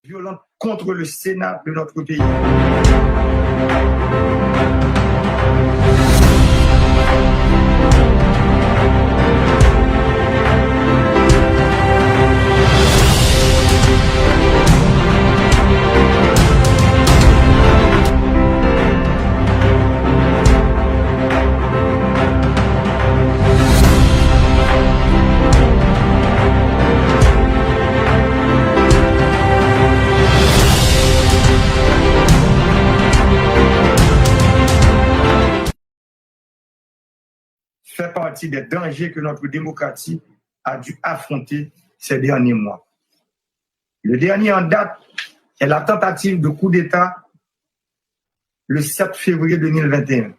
violente contre le Sénat de notre pays. Fait partie des dangers que notre démocratie a dû affronter ces derniers mois. Le dernier en date est la tentative de coup d'État le 7 février 2021.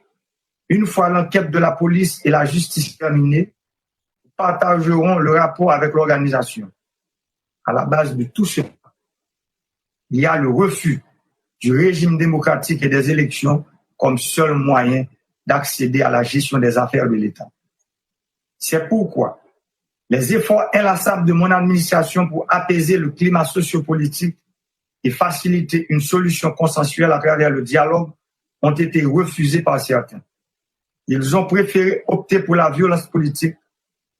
Une fois l'enquête de la police et la justice terminée, nous partagerons le rapport avec l'organisation. À la base de tout cela, il y a le refus du régime démocratique et des élections comme seul moyen d'accéder à la gestion des affaires de l'État. C'est pourquoi les efforts inlassables de mon administration pour apaiser le climat sociopolitique et faciliter une solution consensuelle à travers le dialogue ont été refusés par certains. Ils ont préféré opter pour la violence politique,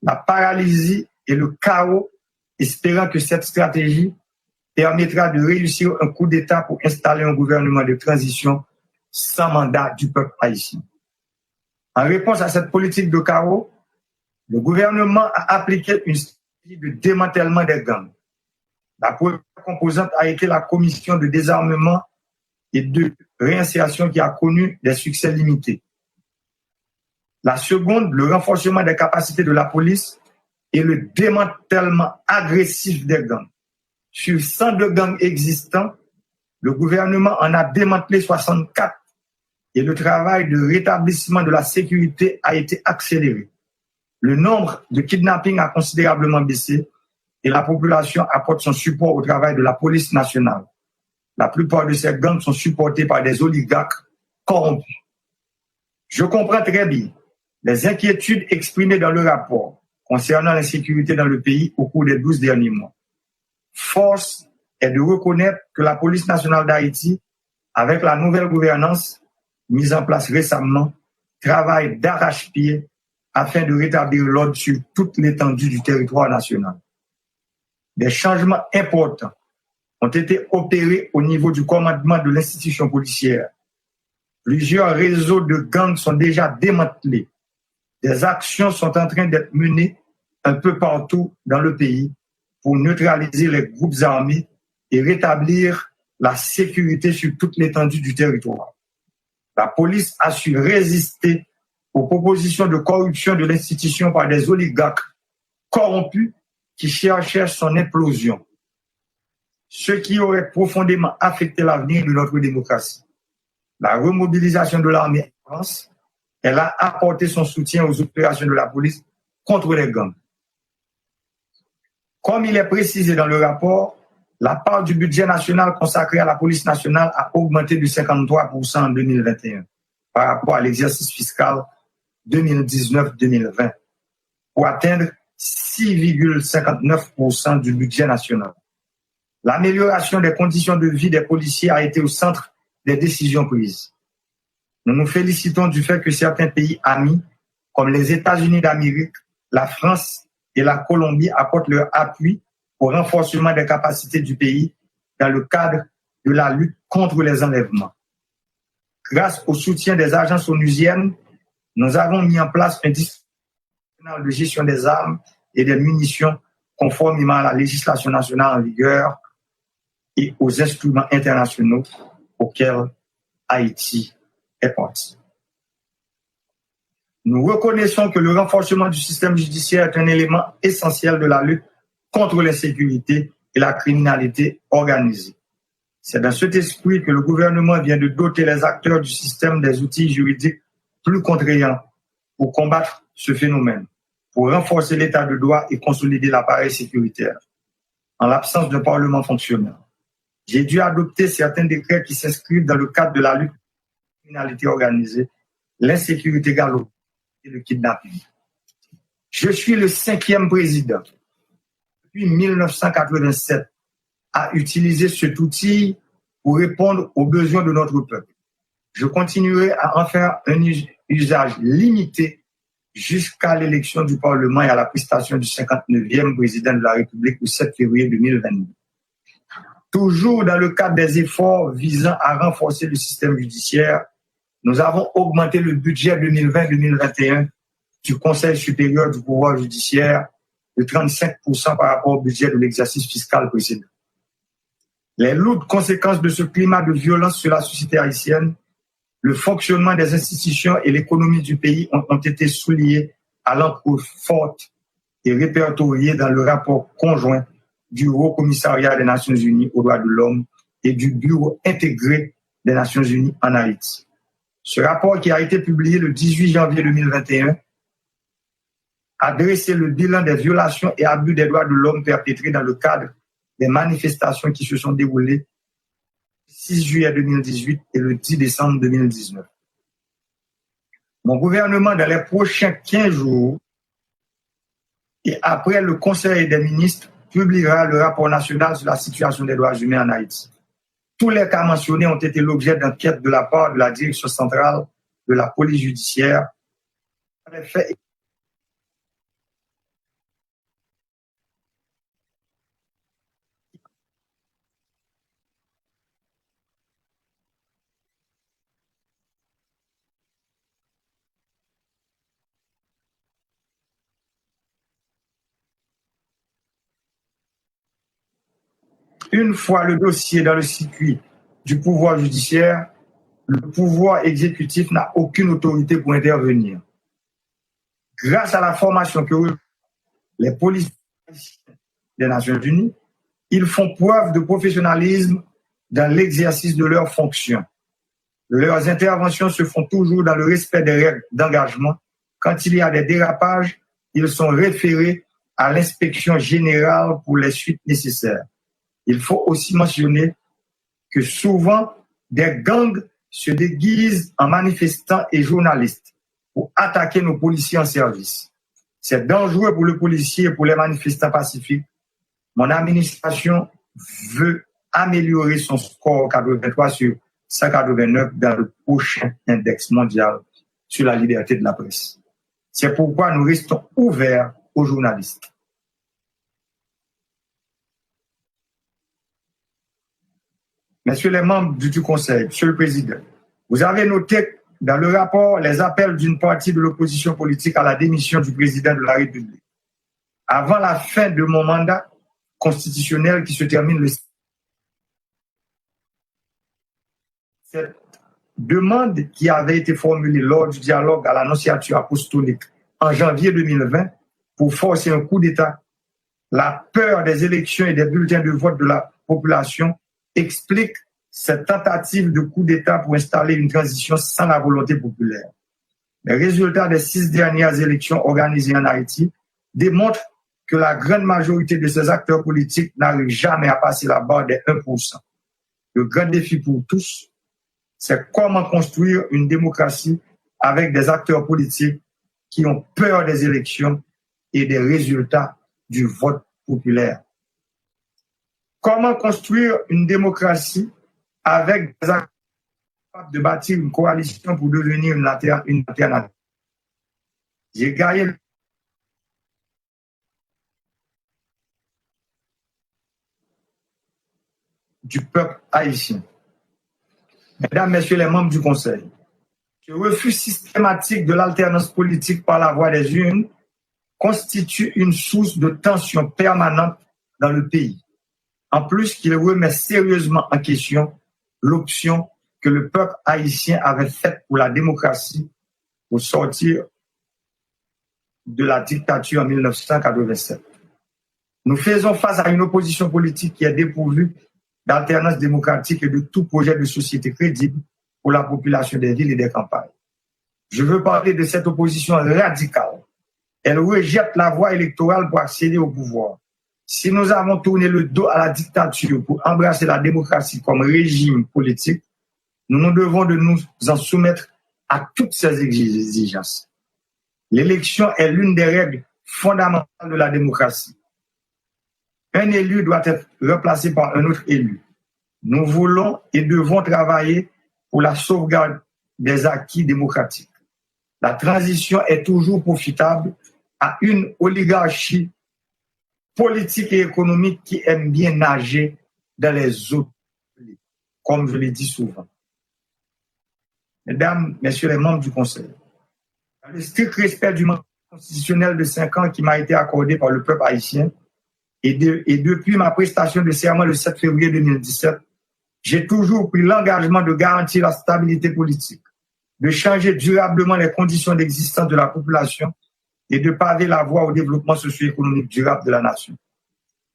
la paralysie et le chaos, espérant que cette stratégie permettra de réussir un coup d'État pour installer un gouvernement de transition sans mandat du peuple haïtien. En réponse à cette politique de chaos, le gouvernement a appliqué une stratégie de démantèlement des gangs. La première composante a été la commission de désarmement et de réinsertion qui a connu des succès limités. La seconde, le renforcement des capacités de la police et le démantèlement agressif des gangs. Sur 102 gangs existants, le gouvernement en a démantelé 64 et le travail de rétablissement de la sécurité a été accéléré. Le nombre de kidnappings a considérablement baissé et la population apporte son support au travail de la police nationale. La plupart de ces gangs sont supportés par des oligarques corrompus. Je comprends très bien les inquiétudes exprimées dans le rapport concernant l'insécurité dans le pays au cours des 12 derniers mois. Force est de reconnaître que la police nationale d'Haïti, avec la nouvelle gouvernance mise en place récemment, travaille d'arrache-pied afin de rétablir l'ordre sur toute l'étendue du territoire national. Des changements importants ont été opérés au niveau du commandement de l'institution policière. Plusieurs réseaux de gangs sont déjà démantelés. Des actions sont en train d'être menées un peu partout dans le pays pour neutraliser les groupes armés et rétablir la sécurité sur toute l'étendue du territoire. La police a su résister aux propositions de corruption de l'institution par des oligarques corrompus qui cherchaient son implosion, ce qui aurait profondément affecté l'avenir de notre démocratie. La remobilisation de l'armée en France, elle a apporté son soutien aux opérations de la police contre les gangs. Comme il est précisé dans le rapport, la part du budget national consacré à la police nationale a augmenté de 53% en 2021 par rapport à l'exercice fiscal 2019-2020 pour atteindre 6,59% du budget national. L'amélioration des conditions de vie des policiers a été au centre des décisions prises. Nous nous félicitons du fait que certains pays amis, comme les États-Unis d'Amérique, la France et la Colombie, apportent leur appui au renforcement des capacités du pays dans le cadre de la lutte contre les enlèvements. Grâce au soutien des agences onusiennes, nous avons mis en place un dispositif de gestion des armes et des munitions conformément à la législation nationale en vigueur et aux instruments internationaux auxquels Haïti est partie. Nous reconnaissons que le renforcement du système judiciaire est un élément essentiel de la lutte contre l'insécurité et la criminalité organisée. C'est dans cet esprit que le gouvernement vient de doter les acteurs du système des outils juridiques plus contraignants pour combattre ce phénomène, pour renforcer l'état de droit et consolider l'appareil sécuritaire. En l'absence d'un parlement fonctionnel, j'ai dû adopter certains décrets qui s'inscrivent dans le cadre de la lutte contre la criminalité organisée, l'insécurité galopante et le kidnapping. Je suis le 5e président depuis 1987 à utiliser cet outil pour répondre aux besoins de notre peuple. Je continuerai à en faire un usage limité jusqu'à l'élection du Parlement et à la prestation du 59e président de la République le 7 février 2022. Toujours dans le cadre des efforts visant à renforcer le système judiciaire, nous avons augmenté le budget 2020-2021 du Conseil supérieur du pouvoir judiciaire de 35% par rapport au budget de l'exercice fiscal précédent. Les lourdes conséquences de ce climat de violence sur la société haïtienne, le fonctionnement des institutions et l'économie du pays ont été soulignés à l'encre forte et répertoriés dans le rapport conjoint du Haut Commissariat des Nations Unies aux droits de l'homme et du Bureau intégré des Nations Unies en Haïti. Ce rapport, qui a été publié le 18 janvier 2021, a dressé le bilan des violations et abus des droits de l'homme perpétrés dans le cadre des manifestations qui se sont déroulées le 6 juillet 2018 et le 10 décembre 2019. Mon gouvernement, dans les prochains 15 jours, et après le Conseil des ministres, publiera le rapport national sur la situation des droits humains en Haïti. Tous les cas mentionnés ont été l'objet d'enquêtes de la part de la Direction centrale de la police judiciaire. Une fois le dossier dans le circuit du pouvoir judiciaire, le pouvoir exécutif n'a aucune autorité pour intervenir. Grâce à la formation que les policiers des Nations Unies, ils font preuve de professionnalisme dans l'exercice de leurs fonctions. Leurs interventions se font toujours dans le respect des règles d'engagement. Quand il y a des dérapages, ils sont référés à l'inspection générale pour les suites nécessaires. Il faut aussi mentionner que souvent, des gangs se déguisent en manifestants et journalistes pour attaquer nos policiers en service. C'est dangereux pour le policier et pour les manifestants pacifiques. Mon administration veut améliorer son score 83 sur 189 dans le prochain index mondial sur la liberté de la presse. C'est pourquoi nous restons ouverts aux journalistes. Messieurs les membres du Conseil, Monsieur le Président, vous avez noté dans le rapport les appels d'une partie de l'opposition politique à la démission du président de la République. Avant la fin de mon mandat constitutionnel qui se termine le 6. Cette demande qui avait été formulée lors du dialogue à l'Annonciature apostolique en janvier 2020 pour forcer un coup d'État, la peur des élections et des bulletins de vote de la population explique cette tentative de coup d'État pour installer une transition sans la volonté populaire. Les résultats des 6 dernières élections organisées en Haïti démontrent que la grande majorité de ces acteurs politiques n'arrivent jamais à passer la barre des 1%. Le grand défi pour tous, c'est comment construire une démocratie avec des acteurs politiques qui ont peur des élections et des résultats du vote populaire. Comment construire une démocratie avec des acteurs capables de bâtir une coalition pour devenir une alternative? J'ai gagné du peuple haïtien. Mesdames, Messieurs les membres du Conseil, ce refus systématique de l'alternance politique par la voie des urnes constitue une source de tension permanente dans le pays. En plus qu'il remet sérieusement en question l'option que le peuple haïtien avait faite pour la démocratie pour sortir de la dictature en 1987. Nous faisons face à une opposition politique qui est dépourvue d'alternance démocratique et de tout projet de société crédible pour la population des villes et des campagnes. Je veux parler de cette opposition radicale. Elle rejette la voie électorale pour accéder au pouvoir. Si nous avons tourné le dos à la dictature pour embrasser la démocratie comme régime politique, nous nous devons de nous en soumettre à toutes ces exigences. L'élection est l'une des règles fondamentales de la démocratie. Un élu doit être remplacé par un autre élu. Nous voulons et devons travailler pour la sauvegarde des acquis démocratiques. La transition est toujours profitable à une oligarchie politique et économique qui aime bien nager dans les eaux, comme je l'ai dit souvent. Mesdames, Messieurs les membres du Conseil, dans le strict respect du mandat constitutionnel de 5 ans qui m'a été accordé par le peuple haïtien, et depuis ma prestation de serment le 7 février 2017, j'ai toujours pris l'engagement de garantir la stabilité politique, de changer durablement les conditions d'existence de la population et de paver la voie au développement socio-économique durable de la nation.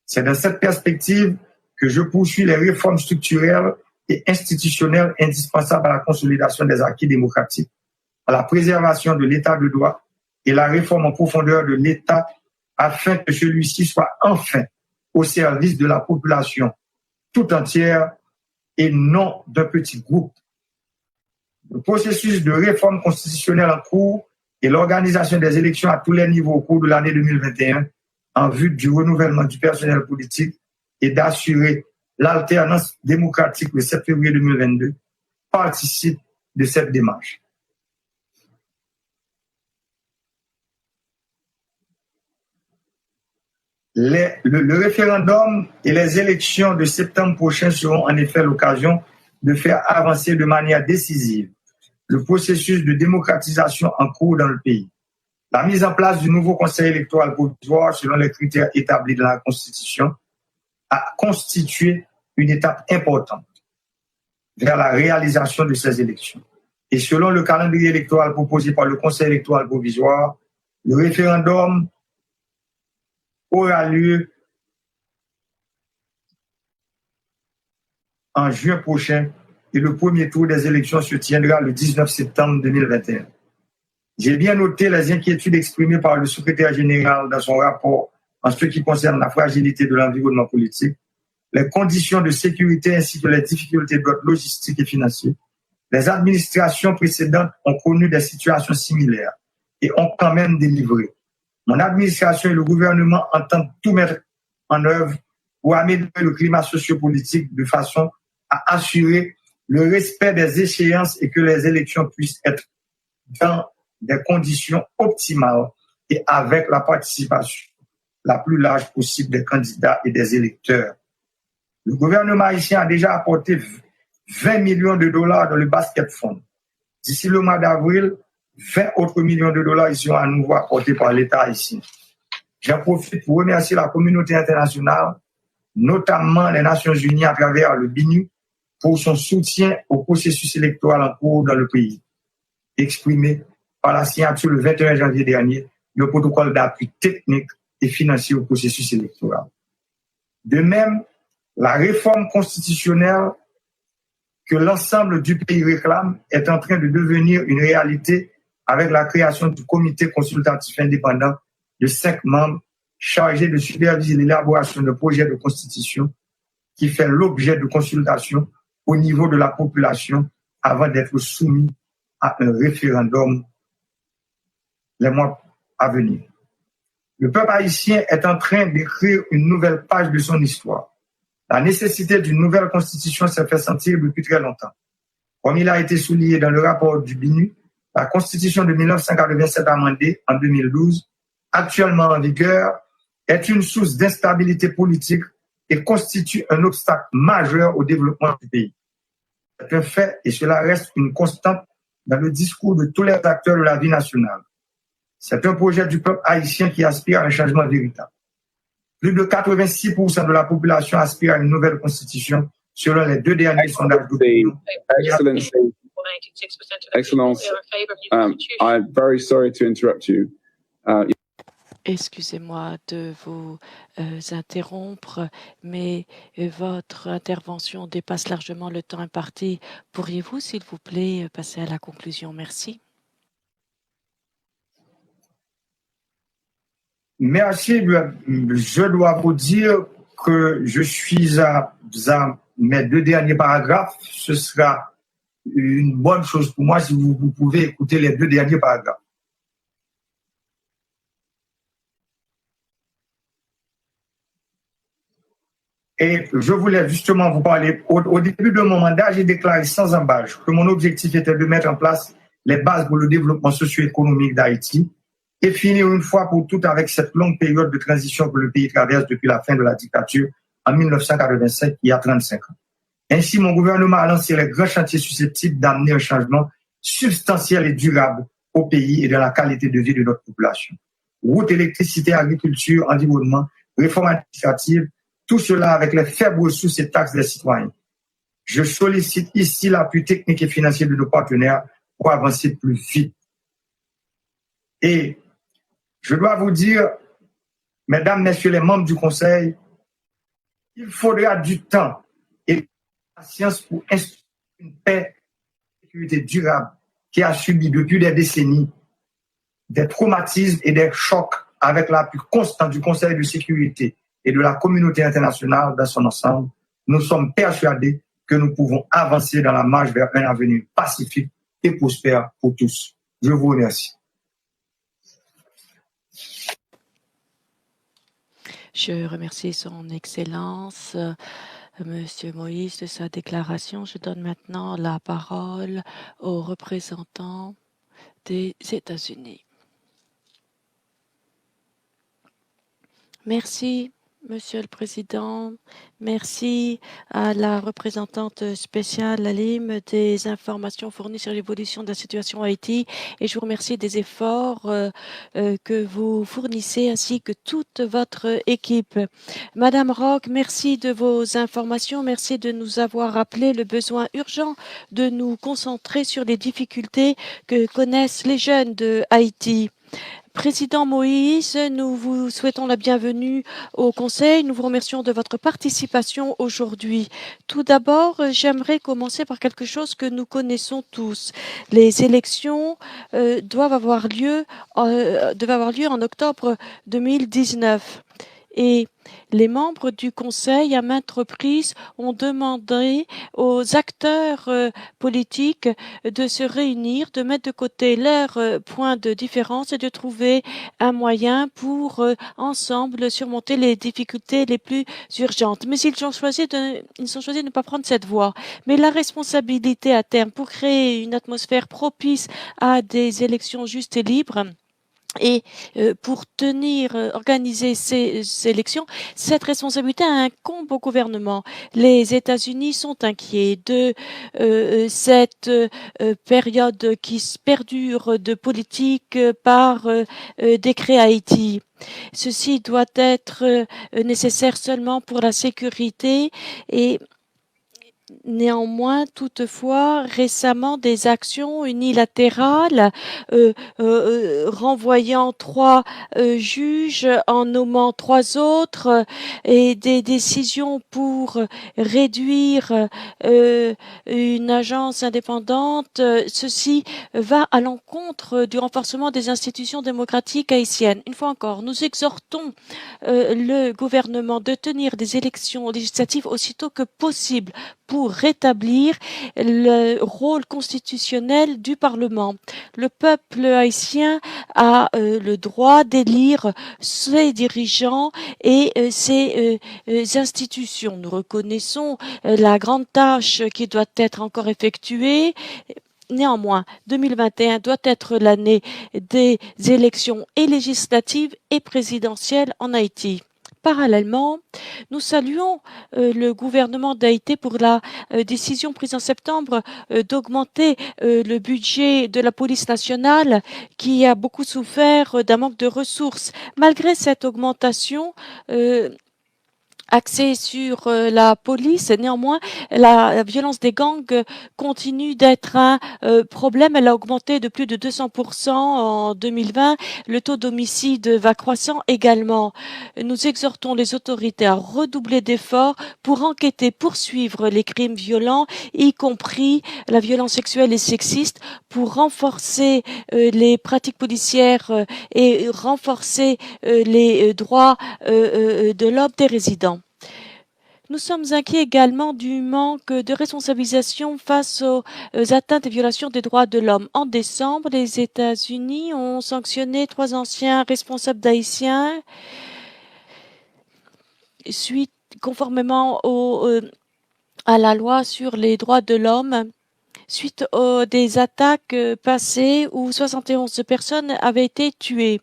C'est dans cette perspective que je poursuis les réformes structurelles et institutionnelles indispensables à la consolidation des acquis démocratiques, à la préservation de l'état de droit et la réforme en profondeur de l'État afin que celui-ci soit enfin au service de la population tout entière et non d'un petit groupe. Le processus de réforme constitutionnelle en cours et l'organisation des élections à tous les niveaux au cours de l'année 2021 en vue du renouvellement du personnel politique et d'assurer l'alternance démocratique le 7 février 2022 participe de cette démarche. Le référendum et les élections de septembre prochain seront en effet l'occasion de faire avancer de manière décisive le processus de démocratisation en cours dans le pays. La mise en place du nouveau conseil électoral provisoire selon les critères établis dans la Constitution a constitué une étape importante vers la réalisation de ces élections. Et selon le calendrier électoral proposé par le conseil électoral provisoire, le référendum aura lieu en juin prochain et le premier tour des élections se tiendra le 19 septembre 2021. J'ai bien noté les inquiétudes exprimées par le secrétaire général dans son rapport en ce qui concerne la fragilité de l'environnement politique, les conditions de sécurité ainsi que les difficultés d'ordre logistique et financier. Les administrations précédentes ont connu des situations similaires et ont quand même délivré. Mon administration et le gouvernement entendent tout mettre en œuvre pour améliorer le climat sociopolitique de façon à assurer le respect des échéances et que les élections puissent être dans des conditions optimales et avec la participation la plus large possible des candidats et des électeurs. Le gouvernement haïtien a déjà apporté 20 millions de dollars dans le basket fund. D'ici le mois d'avril, 20 autres millions de dollars seront à nouveau apportés par l'État haïtien. J'en profite pour remercier la communauté internationale, notamment les Nations Unies à travers le BINU, pour son soutien au processus électoral en cours dans le pays, exprimé par la signature le 21 janvier dernier d'un protocole d'appui technique et financier au processus électoral. De même, la réforme constitutionnelle que l'ensemble du pays réclame est en train de devenir une réalité avec la création du comité consultatif indépendant de 5 membres chargés de superviser l'élaboration de projets de constitution qui fait l'objet de consultation au niveau de la population avant d'être soumis à un référendum les mois à venir. Le peuple haïtien est en train d'écrire une nouvelle page de son histoire. La nécessité d'une nouvelle constitution s'est fait sentir depuis très longtemps. Comme il a été souligné dans le rapport du BINU, la constitution de 1987 amendée en 2012, actuellement en vigueur, est une source d'instabilité politique et constitue un obstacle majeur au développement du pays. C'est un fait et cela reste une constante dans le discours de tous les acteurs de la vie nationale. C'est un projet du peuple haïtien qui aspire à un changement véritable. Plus de 86% de la population aspire à une nouvelle constitution selon les 2 derniers sondages d'opinion. Excellence, I'm very sorry to interrupt you. Excusez-moi de vous interrompre, mais votre intervention dépasse largement le temps imparti. Pourriez-vous, s'il vous plaît, passer à la conclusion? Merci. Merci. Je dois vous dire que je suis à mes 2 derniers paragraphes. Ce sera une bonne chose pour moi si vous pouvez écouter les 2 derniers paragraphes. Et je voulais justement vous parler, au début de mon mandat, j'ai déclaré sans embâche que mon objectif était de mettre en place les bases pour le développement socio-économique d'Haïti et finir une fois pour toutes avec cette longue période de transition que le pays traverse depuis la fin de la dictature en 1985, il y a 35 ans. Ainsi, mon gouvernement a lancé les grands chantiers susceptibles d'amener un changement substantiel et durable au pays et dans la qualité de vie de notre population. Route, électricité, agriculture, environnement, réforme administrative, tout cela avec les faibles ressources et taxes des citoyens. Je sollicite ici l'appui technique et financier de nos partenaires pour avancer plus vite. Et je dois vous dire, mesdames, messieurs les membres du Conseil, il faudra du temps et de la patience pour instaurer une paix et une sécurité durable qui a subi depuis des décennies des traumatismes et des chocs avec l'appui constant du Conseil de sécurité et de la communauté internationale dans son ensemble. Nous sommes persuadés que nous pouvons avancer dans la marche vers un avenir pacifique et prospère pour tous. Je vous remercie. Je remercie son Excellence, Monsieur Moïse, de sa déclaration. Je donne maintenant la parole aux représentants des États-Unis. Merci, Monsieur le Président. Merci à la représentante spéciale Alim des informations fournies sur l'évolution de la situation à Haïti et je vous remercie des efforts que vous fournissez ainsi que toute votre équipe. Madame Rock, merci de vos informations, merci de nous avoir rappelé le besoin urgent de nous concentrer sur les difficultés que connaissent les jeunes de Haïti. Président Moïse, nous vous souhaitons la bienvenue au Conseil. Nous vous remercions de votre participation aujourd'hui. Tout d'abord, j'aimerais commencer par quelque chose que nous connaissons tous. Les élections doivent avoir lieu en octobre 2019. Et les membres du Conseil, à maintes reprises, ont demandé aux acteurs politiques de se réunir, de mettre de côté leurs points de différence et de trouver un moyen pour ensemble surmonter les difficultés les plus urgentes. Mais ils ont choisi de ne pas prendre cette voie. Mais la responsabilité à terme pour créer une atmosphère propice à des élections justes et libres, et pour organiser ces élections, cette responsabilité incombe au gouvernement. Les États-Unis sont inquiets de cette période qui perdure de politique par décret Haïti. Ceci doit être nécessaire seulement pour la sécurité et néanmoins, toutefois, récemment, des actions unilatérales renvoyant 3 juges, en nommant 3 autres, et des décisions pour réduire une agence indépendante, ceci va à l'encontre du renforcement des institutions démocratiques haïtiennes. Une fois encore, nous exhortons le gouvernement de tenir des élections législatives aussitôt que possible pour rétablir le rôle constitutionnel du Parlement. Le peuple haïtien a le droit d'élire ses dirigeants et ses institutions. Nous reconnaissons la grande tâche qui doit être encore effectuée. Néanmoins, 2021 doit être l'année des élections et législatives et présidentielles en Haïti. Parallèlement, nous saluons le gouvernement d'Haïti pour la décision prise en septembre d'augmenter le budget de la police nationale qui a beaucoup souffert d'un manque de ressources. Malgré cette augmentation, axée sur la police. Néanmoins, la violence des gangs continue d'être un problème. Elle a augmenté de plus de 200% en 2020. Le taux d'homicide va croissant également. Nous exhortons les autorités à redoubler d'efforts pour enquêter, poursuivre les crimes violents, y compris la violence sexuelle et sexiste, pour renforcer les pratiques policières et renforcer les droits de l'homme des résidents. Nous sommes inquiets également du manque de responsabilisation face aux atteintes et violations des droits de l'homme. En décembre, les États-Unis ont sanctionné 3 anciens responsables haïtiens suite conformément à la loi sur les droits de l'homme, suite aux des attaques passées où 71 personnes avaient été tuées.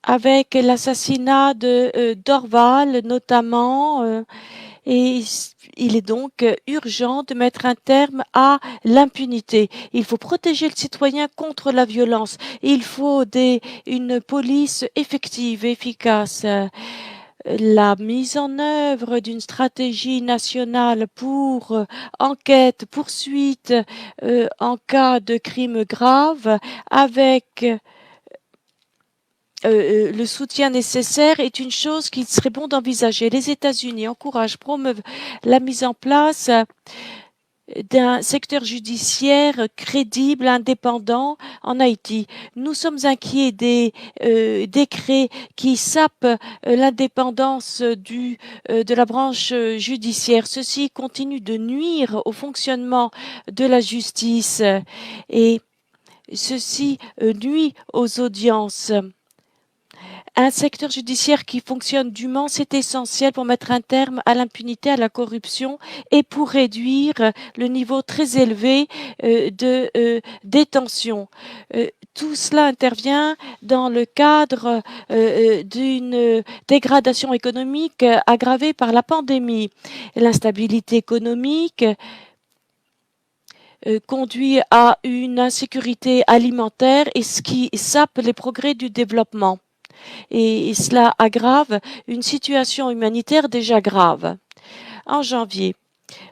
Avec l'assassinat de Dorval notamment, et il est donc urgent de mettre un terme à l'impunité. Il faut protéger le citoyen contre la violence. Il faut une police effective, efficace. La mise en œuvre d'une stratégie nationale pour enquête, poursuite en cas de crimes graves avec le soutien nécessaire est une chose qu'il serait bon d'envisager. Les États-Unis promeuvent la mise en place d'un secteur judiciaire crédible, indépendant en Haïti. Nous sommes inquiets des décrets qui sapent l'indépendance de la branche judiciaire. Ceci continue de nuire au fonctionnement de la justice et ceci nuit aux audiences. Un secteur judiciaire qui fonctionne dûment, c'est essentiel pour mettre un terme à l'impunité, à la corruption et pour réduire le niveau très élevé de détention. Tout cela intervient dans le cadre d'une dégradation économique aggravée par la pandémie. L'instabilité économique conduit à une insécurité alimentaire et ce qui sape les progrès du développement. Et cela aggrave une situation humanitaire déjà grave. En janvier,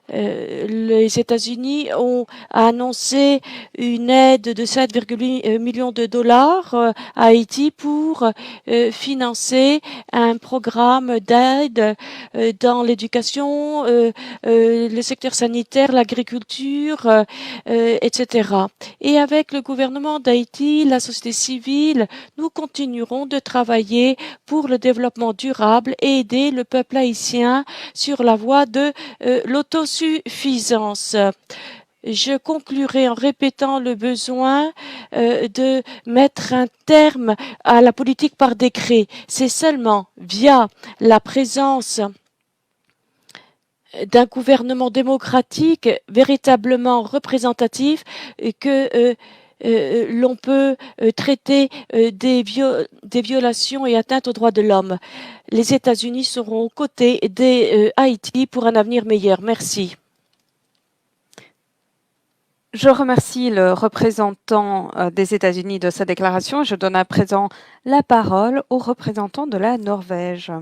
les États-Unis ont annoncé une aide de 7,8 millions de dollars à Haïti pour financer un programme d'aide dans l'éducation, le secteur sanitaire, l'agriculture, etc. Et avec le gouvernement d'Haïti, la société civile, nous continuerons de travailler pour le développement durable et aider le peuple haïtien sur la voie de l'autosuffisance. Je conclurai en répétant le besoin de mettre un terme à la politique par décret. C'est seulement via la présence d'un gouvernement démocratique véritablement représentatif que l'on peut traiter des violations et atteintes aux droits de l'homme. Les États-Unis seront aux côtés des Haïti pour un avenir meilleur. Merci. Je remercie le représentant des États-Unis de sa déclaration. Je donne à présent la parole au représentant de la Norvège.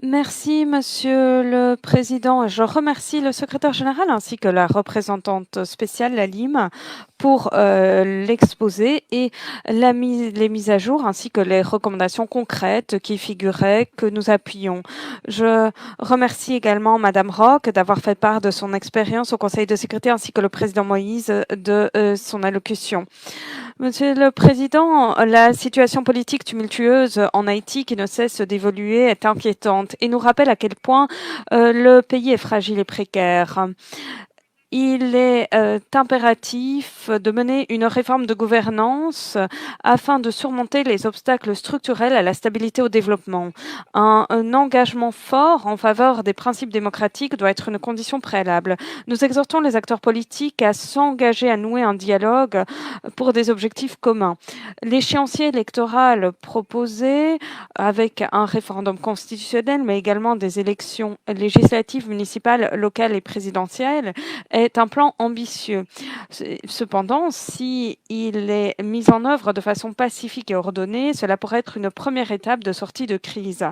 Merci, Monsieur le Président. Je remercie le secrétaire général ainsi que la représentante spéciale, la LIM, pour l'exposé et les mises à jour ainsi que les recommandations concrètes qui figuraient que nous appuyons. Je remercie également Madame Rock d'avoir fait part de son expérience au Conseil de sécurité ainsi que le président Moïse de son allocution. Monsieur le Président, la situation politique tumultueuse en Haïti qui ne cesse d'évoluer est inquiétante et nous rappelle à quel point le pays est fragile et précaire. Il est impératif de mener une réforme de gouvernance afin de surmonter les obstacles structurels à la stabilité au développement. Un engagement fort en faveur des principes démocratiques doit être une condition préalable. Nous exhortons les acteurs politiques à s'engager à nouer un dialogue pour des objectifs communs. L'échéancier électoral proposé avec un référendum constitutionnel, mais également des élections législatives, municipales, locales et présidentielles, est un plan ambitieux. Cependant, si il est mis en œuvre de façon pacifique et ordonnée, cela pourrait être une première étape de sortie de crise.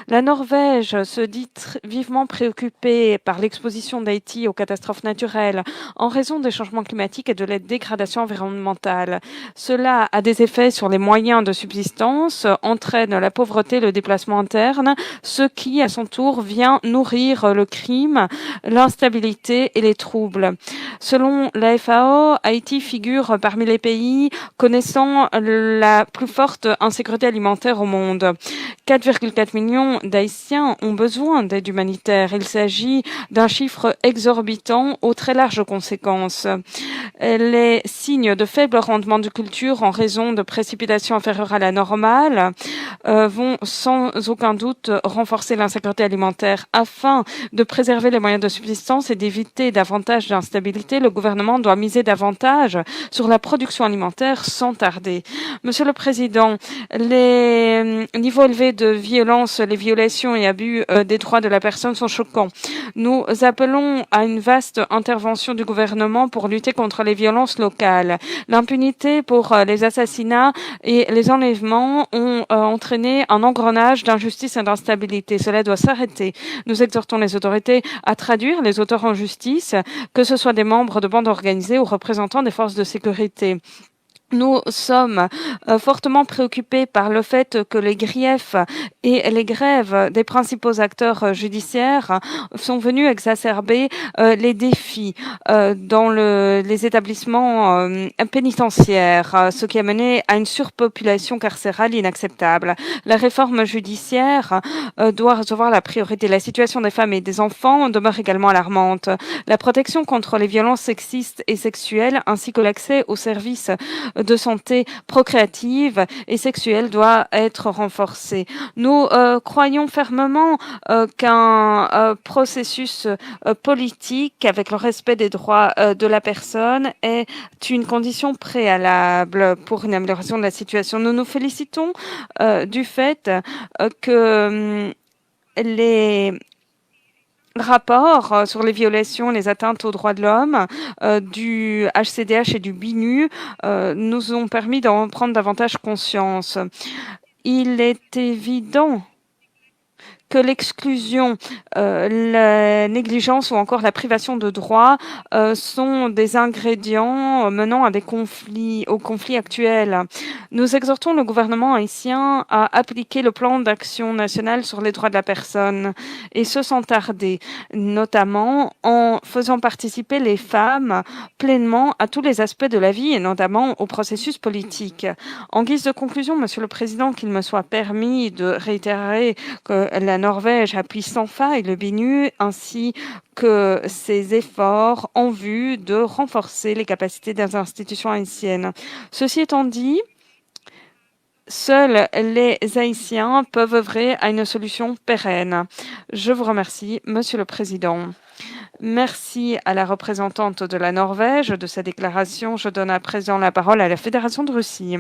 La Norvège se dit vivement préoccupée par l'exposition d'Haïti aux catastrophes naturelles en raison des changements climatiques et de la dégradation environnementale. Cela a des effets sur les moyens de subsistance, entraîne la pauvreté, le déplacement interne, ce qui, à son tour, vient nourrir le crime, l'instabilité et les troubles. troubles. Selon la FAO, Haïti figure parmi les pays connaissant la plus forte insécurité alimentaire au monde. 4,4 millions d'Haïtiens ont besoin d'aide humanitaire. Il s'agit d'un chiffre exorbitant aux très larges conséquences. Les signes de faible rendement de culture en raison de précipitations inférieures à la normale vont sans aucun doute renforcer l'insécurité alimentaire. Afin de préserver les moyens de subsistance et d'éviter davantage d'instabilité, le gouvernement doit miser davantage sur la production alimentaire sans tarder. Monsieur le Président, les niveaux élevés de violence, les violations et abus des droits de la personne sont choquants. Nous appelons à une vaste intervention du gouvernement pour lutter contre les violences locales. L'impunité pour les assassinats et les enlèvements ont entraîné un engrenage d'injustice et d'instabilité. Cela doit s'arrêter. Nous exhortons les autorités à traduire les auteurs en justice, que ce soit des membres de bandes organisées ou représentants des forces de sécurité. Nous sommes fortement préoccupés par le fait que les griefs et les grèves des principaux acteurs judiciaires sont venus exacerber les défis dans les établissements pénitentiaires, ce qui a mené à une surpopulation carcérale inacceptable. La réforme judiciaire doit recevoir la priorité. La situation des femmes et des enfants demeure également alarmante. La protection contre les violences sexistes et sexuelles ainsi que l'accès aux services de santé procréative et sexuelle doit être renforcé. Nous croyons fermement qu'un processus politique avec le respect des droits de la personne est une condition préalable pour une amélioration de la situation. Nous nous félicitons du fait que les rapports sur les violations, les atteintes aux droits de l'homme du HCDH et du BINU nous ont permis d'en prendre davantage conscience. Il est évident que l'exclusion, la négligence ou encore la privation de droits sont des ingrédients menant à aux conflits actuels. Nous exhortons le gouvernement haïtien à appliquer le plan d'action national sur les droits de la personne, et ce sans tarder, notamment en faisant participer les femmes pleinement à tous les aspects de la vie et notamment au processus politique. En guise de conclusion, Monsieur le Président, qu'il me soit permis de réitérer que la Norvège appuie sans faille le BINU ainsi que ses efforts en vue de renforcer les capacités des institutions haïtiennes. Ceci étant dit, seuls les Haïtiens peuvent œuvrer à une solution pérenne. Je vous remercie, Monsieur le Président. Merci à la représentante de la Norvège de sa déclaration. Je donne à présent la parole à la Fédération de Russie.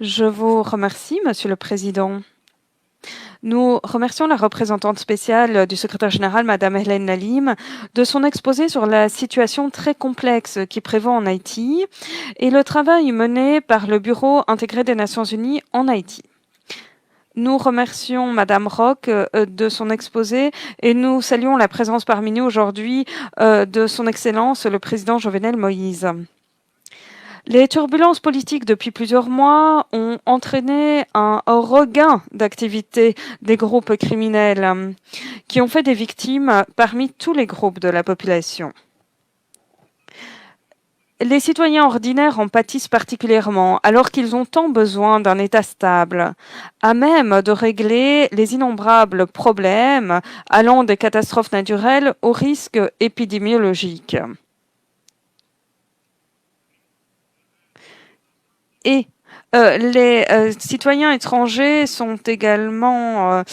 Je vous remercie, Monsieur le Président. Nous remercions la représentante spéciale du secrétaire général, Madame Hélène Lalim, de son exposé sur la situation très complexe qui prévaut en Haïti et le travail mené par le Bureau intégré des Nations Unies en Haïti. Nous remercions Madame Rock de son exposé et nous saluons la présence parmi nous aujourd'hui de son Excellence, le président Jovenel Moïse. Les turbulences politiques depuis plusieurs mois ont entraîné un regain d'activité des groupes criminels qui ont fait des victimes parmi tous les groupes de la population. Les citoyens ordinaires en pâtissent particulièrement alors qu'ils ont tant besoin d'un État stable, à même de régler les innombrables problèmes allant des catastrophes naturelles aux risques épidémiologiques. Et les citoyens étrangers sont également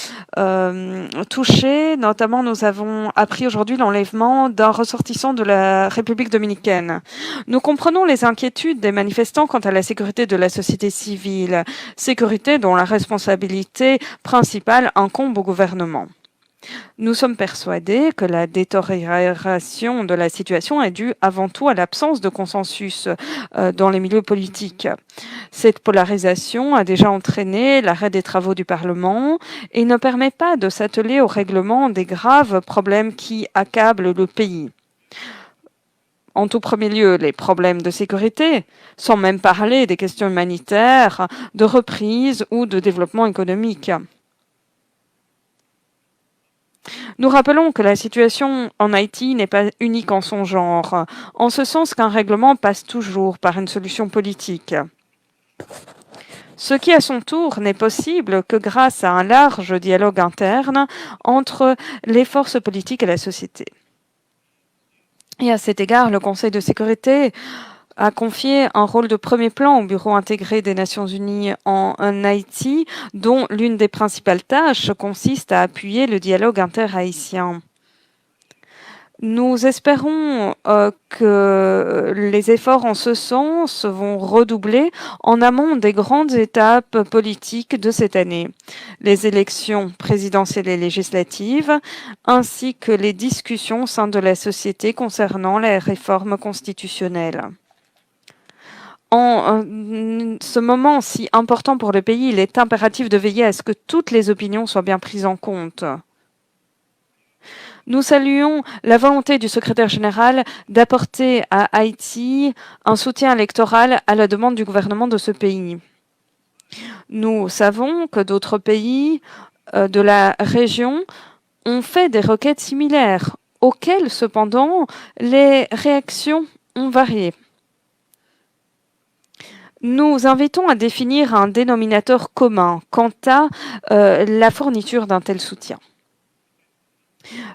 touchés. Notamment, nous avons appris aujourd'hui l'enlèvement d'un ressortissant de la République dominicaine. Nous comprenons les inquiétudes des manifestants quant à la sécurité de la société civile, sécurité dont la responsabilité principale incombe au gouvernement. Nous sommes persuadés que la détérioration de la situation est due avant tout à l'absence de consensus dans les milieux politiques. Cette polarisation a déjà entraîné l'arrêt des travaux du Parlement et ne permet pas de s'atteler au règlement des graves problèmes qui accablent le pays. En tout premier lieu, les problèmes de sécurité, sans même parler des questions humanitaires, de reprise ou de développement économique. Nous rappelons que la situation en Haïti n'est pas unique en son genre, en ce sens qu'un règlement passe toujours par une solution politique. Ce qui, à son tour, n'est possible que grâce à un large dialogue interne entre les forces politiques et la société. Et à cet égard, le Conseil de sécurité a confié un rôle de premier plan au Bureau intégré des Nations Unies en Haïti, dont l'une des principales tâches consiste à appuyer le dialogue interhaïtien. Nous espérons que les efforts en ce sens vont redoubler en amont des grandes étapes politiques de cette année, les élections présidentielles et législatives, ainsi que les discussions au sein de la société concernant les réformes constitutionnelles. En ce moment si important pour le pays, il est impératif de veiller à ce que toutes les opinions soient bien prises en compte. Nous saluons la volonté du secrétaire général d'apporter à Haïti un soutien électoral à la demande du gouvernement de ce pays. Nous savons que d'autres pays de la région ont fait des requêtes similaires, auxquelles cependant les réactions ont varié. Nous invitons à définir un dénominateur commun quant à la fourniture d'un tel soutien.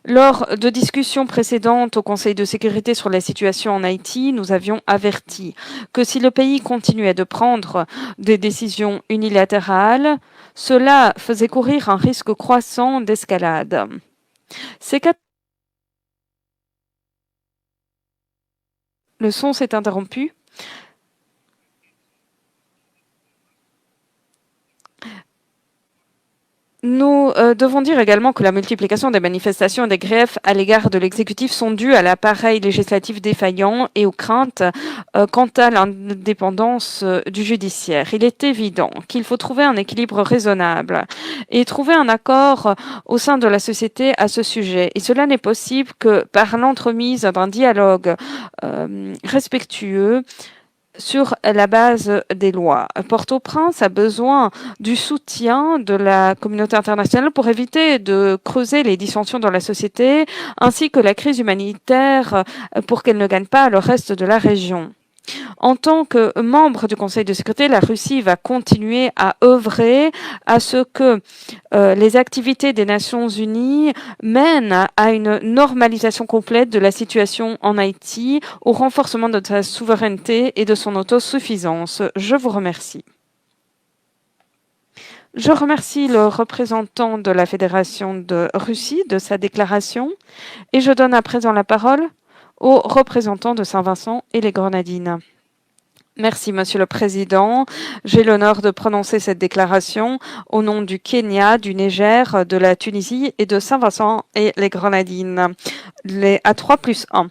Lors de discussions précédentes au Conseil de sécurité sur la situation en Haïti, nous avions averti que si le pays continuait de prendre des décisions unilatérales, cela faisait courir un risque croissant d'escalade. Le son s'est interrompu. Nous devons dire également que la multiplication des manifestations et des grèves à l'égard de l'exécutif sont dues à l'appareil législatif défaillant et aux craintes quant à l'indépendance du judiciaire. Il est évident qu'il faut trouver un équilibre raisonnable et trouver un accord au sein de la société à ce sujet. Et cela n'est possible que par l'entremise d'un dialogue respectueux sur la base des lois. Port-au-Prince a besoin du soutien de la communauté internationale pour éviter de creuser les dissensions dans la société, ainsi que la crise humanitaire pour qu'elle ne gagne pas le reste de la région. En tant que membre du Conseil de sécurité, la Russie va continuer à œuvrer à ce que les activités des Nations Unies mènent à une normalisation complète de la situation en Haïti, au renforcement de sa souveraineté et de son autosuffisance. Je vous remercie. Je remercie le représentant de la Fédération de Russie de sa déclaration et je donne à présent la parole aux représentants de Saint-Vincent et les Grenadines. Merci, Monsieur le Président. J'ai l'honneur de prononcer cette déclaration au nom du Kenya, du Niger, de la Tunisie et de Saint-Vincent et les Grenadines, à 3+1.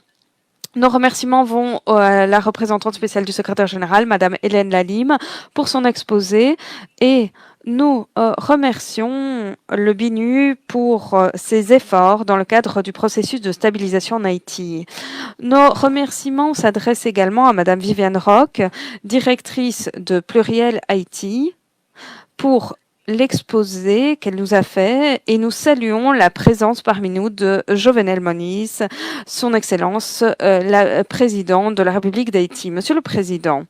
Nos remerciements vont à la représentante spéciale du secrétaire général, Madame Hélène Lalime, pour son exposé et nous remercions le BINU pour ses efforts dans le cadre du processus de stabilisation en Haïti. Nos remerciements s'adressent également à Madame Viviane Roch, directrice de Pluriel Haïti, pour l'exposé qu'elle nous a fait et nous saluons la présence parmi nous de Jovenel Moïse, son Excellence, la présidente de la République d'Haïti. Monsieur le Président,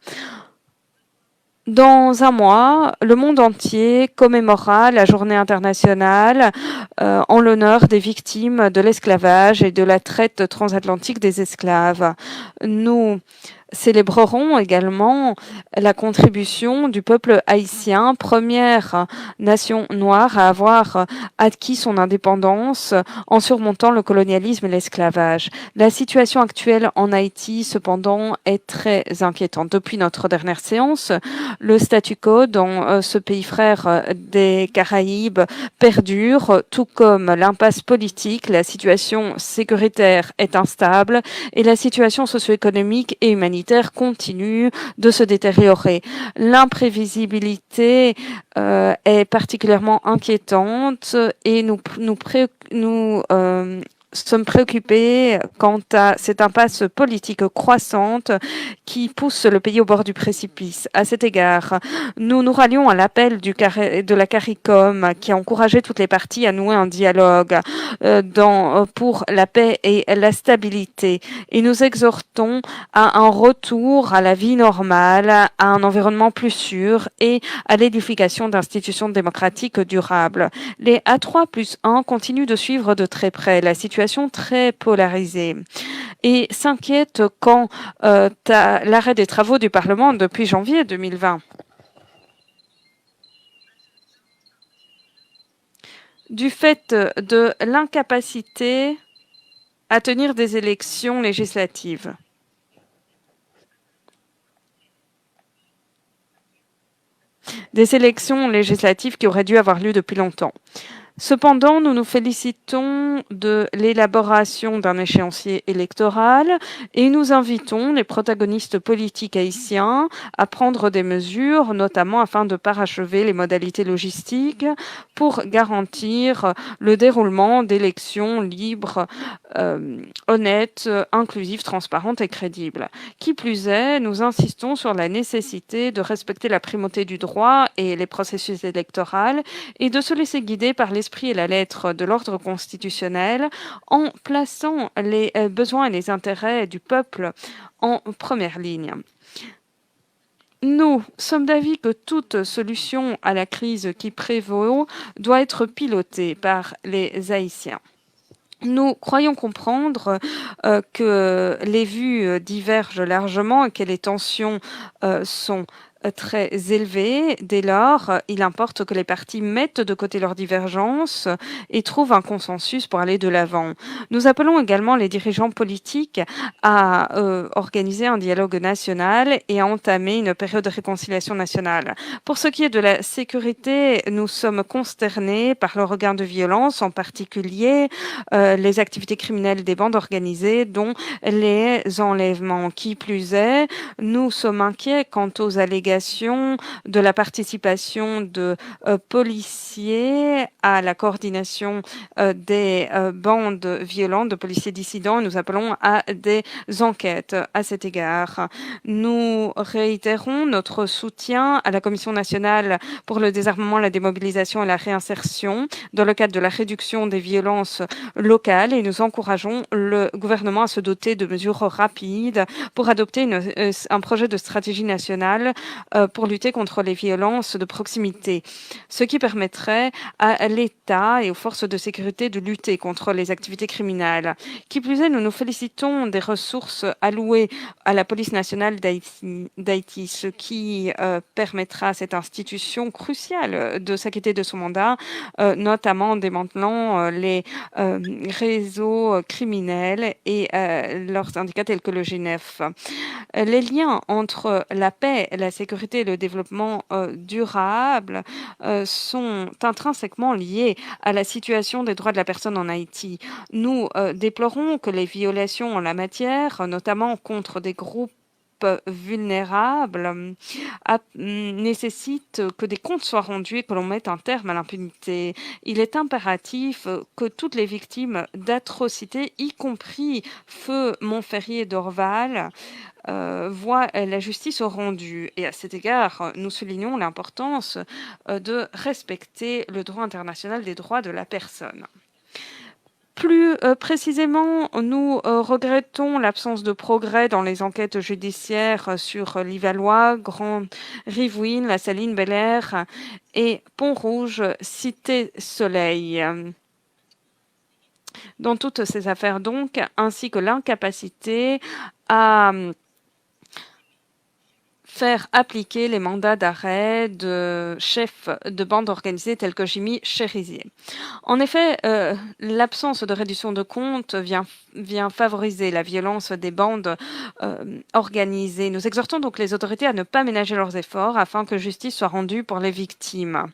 dans un mois, le monde entier commémorera la journée internationale en l'honneur des victimes de l'esclavage et de la traite transatlantique des esclaves. Nous célébrerons également la contribution du peuple haïtien, première nation noire à avoir acquis son indépendance en surmontant le colonialisme et l'esclavage. La situation actuelle en Haïti, cependant, est très inquiétante. Depuis notre dernière séance, le statu quo dans ce pays frère des Caraïbes perdure, tout comme l'impasse politique, la situation sécuritaire est instable et la situation socio-économique et humanitaire continue de se détériorer. L'imprévisibilité est particulièrement inquiétante et nous sommes préoccupés quant à cette impasse politique croissante qui pousse le pays au bord du précipice. À cet égard, nous nous rallions à l'appel de la CARICOM qui a encouragé toutes les parties à nouer un dialogue pour la paix et la stabilité. Et nous exhortons à un retour à la vie normale, à un environnement plus sûr et à l'édification d'institutions démocratiques durables. Les A3+1 continuent de suivre de très près la situation très polarisée et s'inquiètent quant à l'arrêt des travaux du Parlement depuis janvier 2020. Du fait de l'incapacité à tenir des élections législatives. Des élections législatives qui auraient dû avoir lieu depuis longtemps. Cependant, nous nous félicitons de l'élaboration d'un échéancier électoral et nous invitons les protagonistes politiques haïtiens à prendre des mesures, notamment afin de parachever les modalités logistiques pour garantir le déroulement d'élections libres, honnêtes, inclusives, transparentes et crédibles. Qui plus est, nous insistons sur la nécessité de respecter la primauté du droit et les processus électoraux et de se laisser guider par l'esprit et la lettre de l'ordre constitutionnel en plaçant les besoins et les intérêts du peuple en première ligne. Nous sommes d'avis que toute solution à la crise qui prévaut doit être pilotée par les Haïtiens. Nous croyons comprendre que les vues divergent largement et que les tensions sont très élevées. Dès lors, il importe que les parties mettent de côté leurs divergences et trouvent un consensus pour aller de l'avant. Nous appelons également les dirigeants politiques à organiser un dialogue national et à entamer une période de réconciliation nationale. Pour ce qui est de la sécurité, nous sommes consternés par le regain de violence, en particulier les activités criminelles des bandes organisées, dont les enlèvements. Qui plus est, nous sommes inquiets quant aux allégations de la participation de policiers à la coordination des bandes violentes de policiers dissidents. Nous appelons à des enquêtes à cet égard. Nous réitérons notre soutien à la Commission nationale pour le désarmement, la démobilisation et la réinsertion dans le cadre de la réduction des violences locales et nous encourageons le gouvernement à se doter de mesures rapides pour adopter un projet de stratégie nationale pour lutter contre les violences de proximité, ce qui permettrait à l'État et aux forces de sécurité de lutter contre les activités criminelles. Qui plus est, nous nous félicitons des ressources allouées à la police nationale d'Haïti, ce qui permettra à cette institution cruciale de s'acquitter de son mandat, notamment en démantelant les réseaux criminels et leurs syndicats tels que le G9. Les liens entre la paix, la sécurité et le développement durable sont intrinsèquement liés à la situation des droits de la personne en Haïti. Nous déplorons que les violations en la matière, notamment contre des groupes vulnérables, nécessitent que des comptes soient rendus et que l'on mette un terme à l'impunité. Il est impératif que toutes les victimes d'atrocités, y compris Feu, Montferrier et Dorval, voient la justice rendue. Et à cet égard, nous soulignons l'importance de respecter le droit international des droits de la personne. Plus précisément, nous regrettons l'absence de progrès dans les enquêtes judiciaires sur Livallois, Grand Rivouine, La Saline, Bel-Air et Pont-Rouge, Cité Soleil. Dans toutes ces affaires donc, ainsi que l'incapacité à faire appliquer les mandats d'arrêt de chefs de bandes organisées tels que Jimmy Chérizier. En effet, l'absence de réduction de comptes vient favoriser la violence des bandes organisées. Nous exhortons donc les autorités à ne pas ménager leurs efforts afin que justice soit rendue pour les victimes.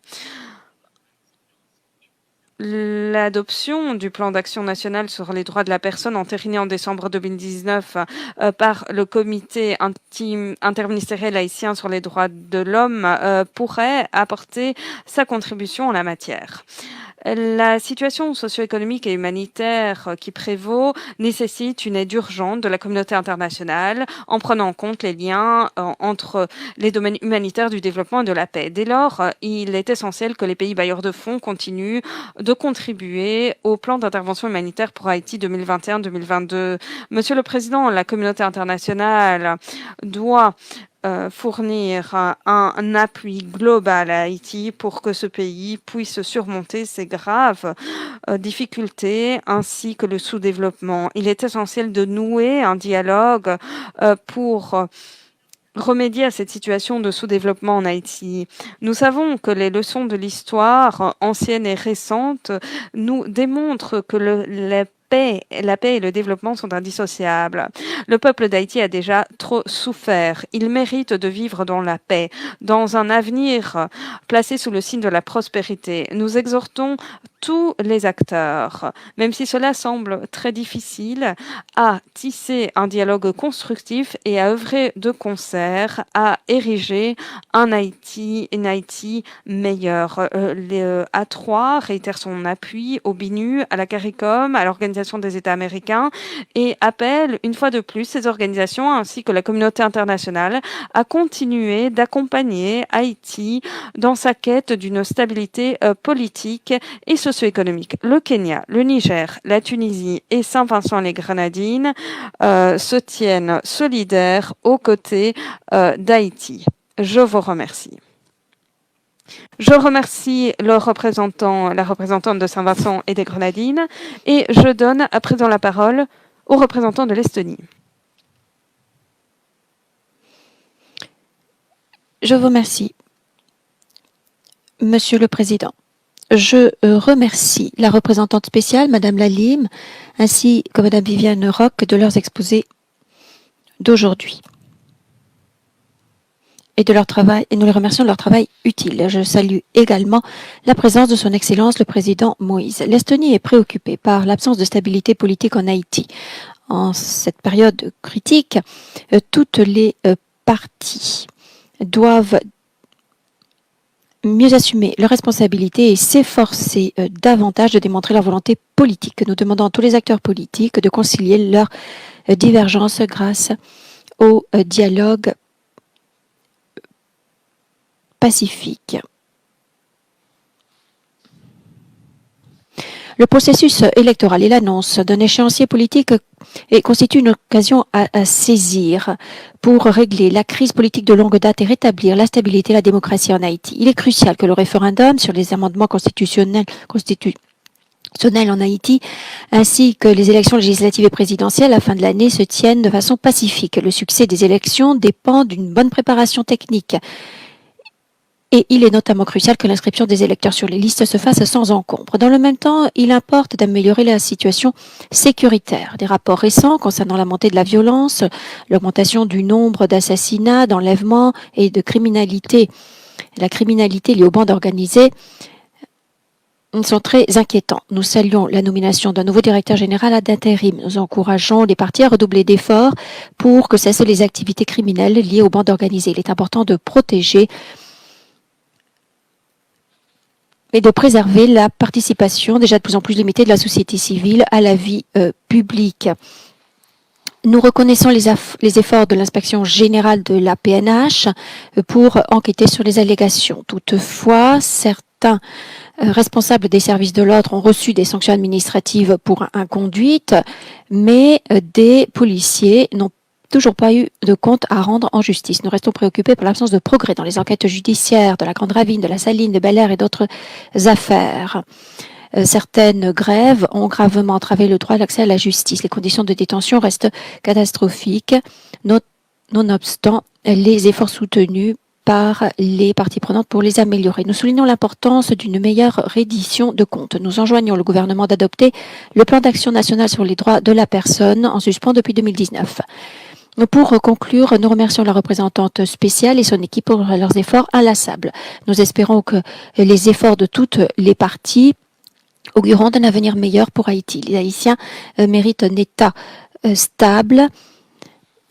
L'adoption du plan d'action national sur les droits de la personne entériné en décembre 2019 par le comité interministériel haïtien sur les droits de l'homme pourrait apporter sa contribution en la matière. La situation socio-économique et humanitaire qui prévaut nécessite une aide urgente de la communauté internationale en prenant en compte les liens entre les domaines humanitaires du développement et de la paix. Dès lors, il est essentiel que les pays bailleurs de fonds continuent de contribuer au plan d'intervention humanitaire pour Haïti 2021-2022. Monsieur le Président, la communauté internationale doit fournir un appui global à Haïti pour que ce pays puisse surmonter ces graves difficultés ainsi que le sous-développement. Il est essentiel de nouer un dialogue pour remédier à cette situation de sous-développement en Haïti. Nous savons que les leçons de l'histoire ancienne et récente nous démontrent que la paix et le développement sont indissociables. Le peuple d'Haïti a déjà trop souffert. Il mérite de vivre dans la paix, dans un avenir placé sous le signe de la prospérité. Nous exhortons tous les acteurs, même si cela semble très difficile, à tisser un dialogue constructif et à œuvrer de concert à ériger une Haïti meilleure. Les A3 réitère son appui au BINU, à la CARICOM, à l'Organisation des États américains et appelle une fois de plus ces organisations ainsi que la communauté internationale à continuer d'accompagner Haïti dans sa quête d'une stabilité politique et socio-économique. Le Kenya, le Niger, la Tunisie et Saint-Vincent-les-Grenadines se tiennent solidaires aux côtés d'Haïti. Je vous remercie. Je remercie la représentante de Saint-Vincent et des Grenadines et je donne à présent la parole au représentant de l'Estonie. Je vous remercie, Monsieur le Président. Je remercie la représentante spéciale, Madame Lalim, ainsi que Madame Viviane Roch de leurs exposés d'aujourd'hui et de leur travail, et nous les remercions de leur travail utile. Je salue également la présence de son Excellence le Président Moïse. L'Estonie est préoccupée par l'absence de stabilité politique en Haïti. En cette période critique, toutes les parties doivent mieux assumer leurs responsabilités et s'efforcer davantage de démontrer leur volonté politique. Nous demandons à tous les acteurs politiques de concilier leurs divergences grâce au dialogue pacifique. Le processus électoral et l'annonce d'un échéancier politique constituent une occasion à saisir pour régler la crise politique de longue date et rétablir la stabilité et la démocratie en Haïti. Il est crucial que le référendum sur les amendements constitutionnels en Haïti, ainsi que les élections législatives et présidentielles à la fin de l'année se tiennent de façon pacifique. Le succès des élections dépend d'une bonne préparation technique. Et il est notamment crucial que l'inscription des électeurs sur les listes se fasse sans encombre. Dans le même temps, il importe d'améliorer la situation sécuritaire. Des rapports récents concernant la montée de la violence, l'augmentation du nombre d'assassinats, d'enlèvements et de criminalité, la criminalité liée aux bandes organisées, sont très inquiétants. Nous saluons la nomination d'un nouveau directeur général ad intérim. Nous encourageons les partis à redoubler d'efforts pour que cessent les activités criminelles liées aux bandes organisées. Il est important de protéger et de préserver la participation déjà de plus en plus limitée de la société civile à la vie publique. Nous reconnaissons les efforts de l'inspection générale de la PNH pour enquêter sur les allégations. Toutefois, certains responsables des services de l'ordre ont reçu des sanctions administratives pour inconduite, mais des policiers n'ont toujours pas eu de compte à rendre en justice. Nous restons préoccupés par l'absence de progrès dans les enquêtes judiciaires de la Grande Ravine, de la Saline, de Bel Air et d'autres affaires. Certaines grèves ont gravement entravé le droit à l'accès à la justice. Les conditions de détention restent catastrophiques, nonobstant les efforts soutenus par les parties prenantes pour les améliorer. Nous soulignons l'importance d'une meilleure reddition de comptes. Nous enjoignons le gouvernement d'adopter le plan d'action national sur les droits de la personne en suspens depuis 2019. Pour conclure, nous remercions la représentante spéciale et son équipe pour leurs efforts inlassables. Nous espérons que les efforts de toutes les parties augureront d'un avenir meilleur pour Haïti. Les Haïtiens méritent un État stable,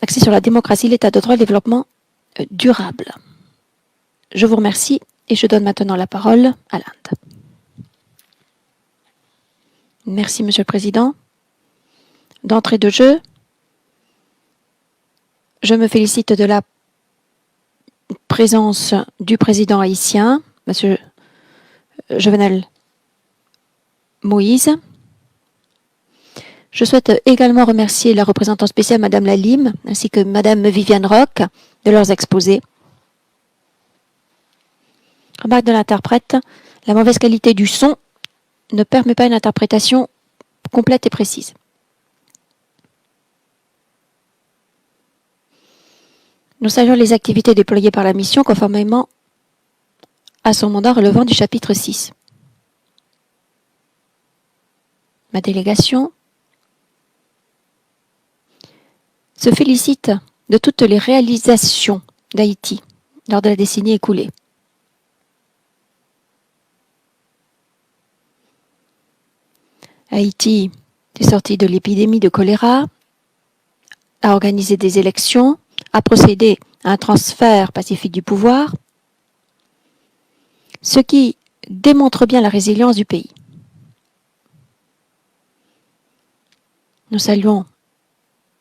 axé sur la démocratie, l'État de droit et le développement durable. Je vous remercie et je donne maintenant la parole à l'Inde. Merci, Monsieur le Président. D'entrée de jeu, je me félicite de la présence du président haïtien, Monsieur Jovenel Moïse. Je souhaite également remercier la représentante spéciale, Madame Lalime, ainsi que Madame Viviane Roque, de leurs exposés. Remarque de l'interprète, la mauvaise qualité du son ne permet pas une interprétation complète et précise. Nous saluons les activités déployées par la mission conformément à son mandat relevant du chapitre 6. Ma délégation se félicite de toutes les réalisations d'Haïti lors de la décennie écoulée. Haïti est sorti de l'épidémie de choléra, a organisé des élections, a procédé à un transfert pacifique du pouvoir, ce qui démontre bien la résilience du pays. Nous saluons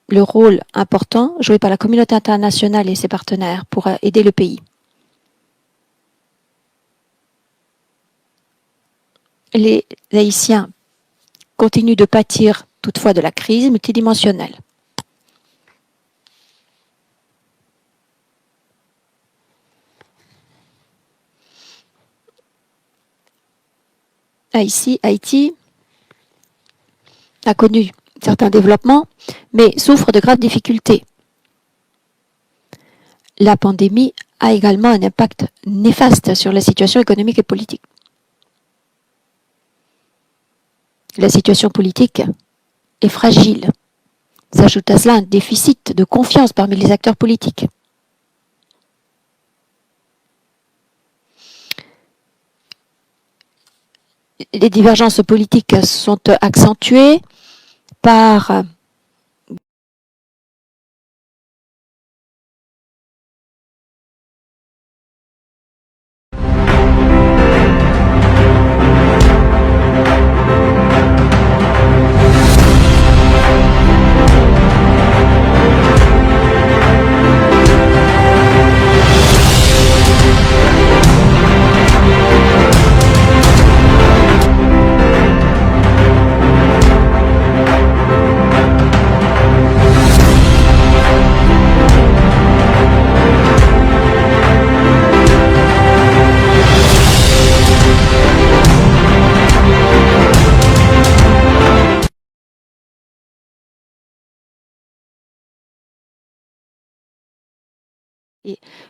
le rôle important joué par la communauté internationale et ses partenaires pour aider le pays. Les Haïtiens continuent de pâtir toutefois de la crise multidimensionnelle. Haïti a connu certains développements, mais souffre de graves difficultés. La pandémie a également un impact néfaste sur la situation économique et politique. La situation politique est fragile. S'ajoute à cela un déficit de confiance parmi les acteurs politiques. Les divergences politiques sont accentuées par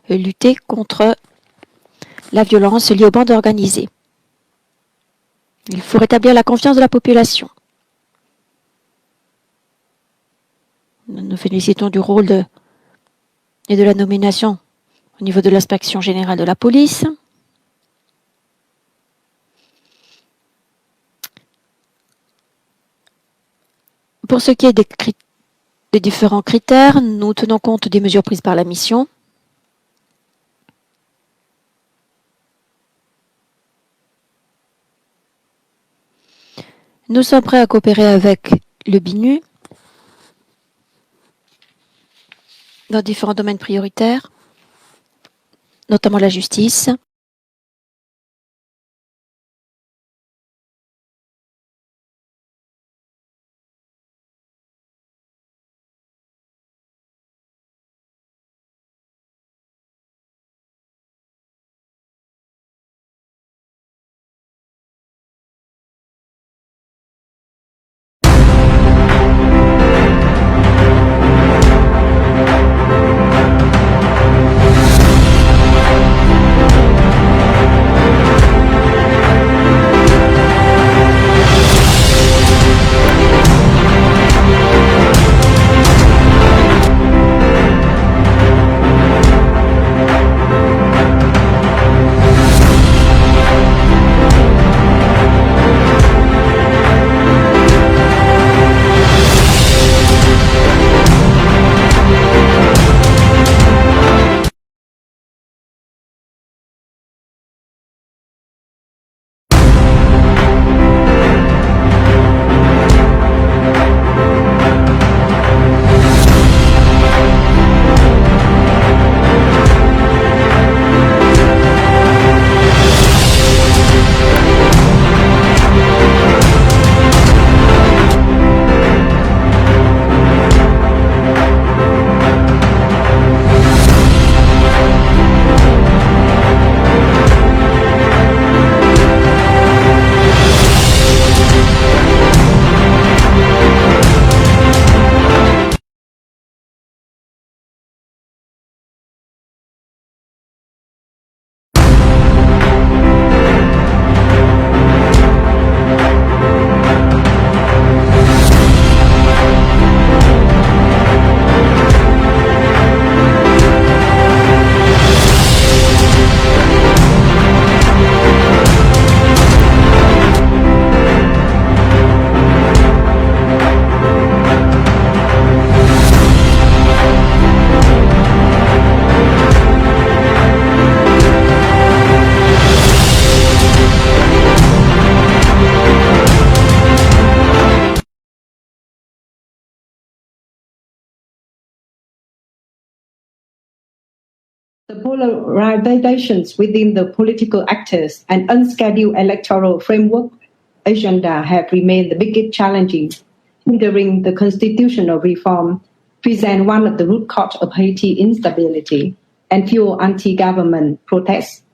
et lutter contre la violence liée aux bandes organisées. Il faut rétablir la confiance de la population. Nous nous félicitons du rôle et de la nomination au niveau de l'inspection générale de la police. Pour ce qui est des différents critères, nous tenons compte des mesures prises par la mission. Nous sommes prêts à coopérer avec le BINU dans différents domaines prioritaires, notamment la justice, The polarizations within the political actors and unscheduled electoral framework agenda have remained the biggest challenges, hindering the constitutional reform, present one of the root causes of Haiti instability, and fuel anti-government protests.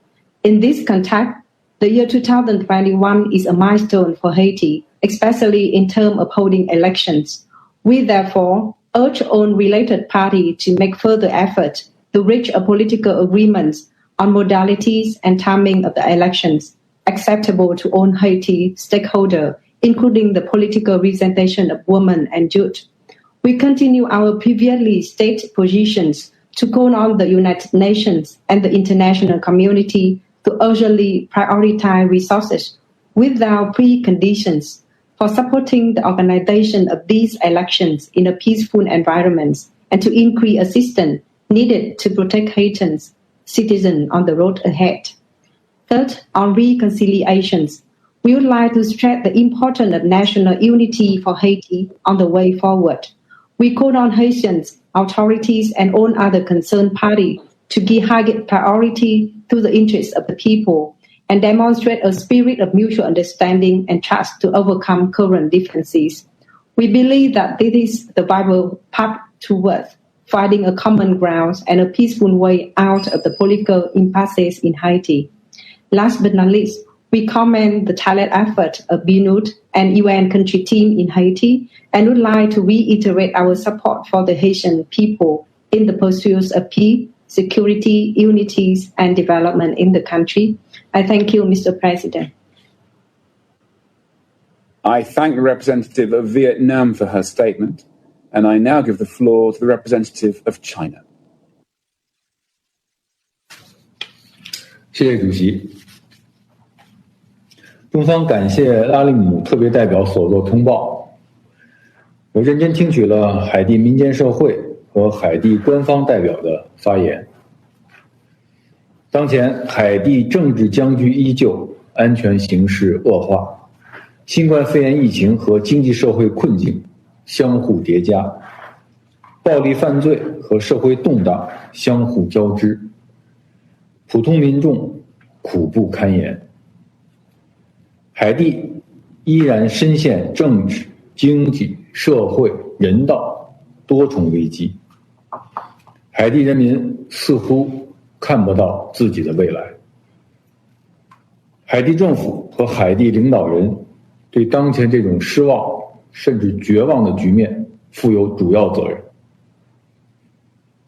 In this context, the year 2021 is a milestone for Haiti, especially in terms of holding elections. We therefore urge all related parties to make further efforts to reach a political agreement on modalities and timing of the elections acceptable to all Haiti stakeholders, including the political representation of women and youth. We continue our previously stated positions to call on the United Nations and the international community to urgently prioritize resources without preconditions for supporting the organization of these elections in a peaceful environment and to increase assistance needed to protect Haitians citizens on the road ahead. Third, on reconciliations, we would like to stress the importance of national unity for Haiti on the way forward. We call on Haitians, authorities, and all other concerned parties to give high priority to the interests of the people and demonstrate a spirit of mutual understanding and trust to overcome current differences. We believe that this is the viable path towards finding a common ground and a peaceful way out of the political impasses in Haiti. Last but not least, we commend the tireless effort of BNUD and UN country team in Haiti and would like to reiterate our support for the Haitian people in the pursuit of peace, security, unity, and development in the country. I thank you, Mr. President. I thank the representative of Vietnam for her statement, and I now give the floor to the representative of China. 谢谢主席。中方感谢拉利姆特别代表所作通报，我认真听取了海地民间社会和海地官方代表的发言。当前海地政治僵局依旧，安全形势恶化，新冠肺炎疫情和经济社会困境相互叠加，暴力犯罪和社会动荡相互交织，普通民众苦不堪言。海地依然深陷政治、经济、社会、人道多重危机，海地人民似乎看不到自己的未来。海地政府和海地领导人对当前这种失望甚至绝望的局面负有主要责任。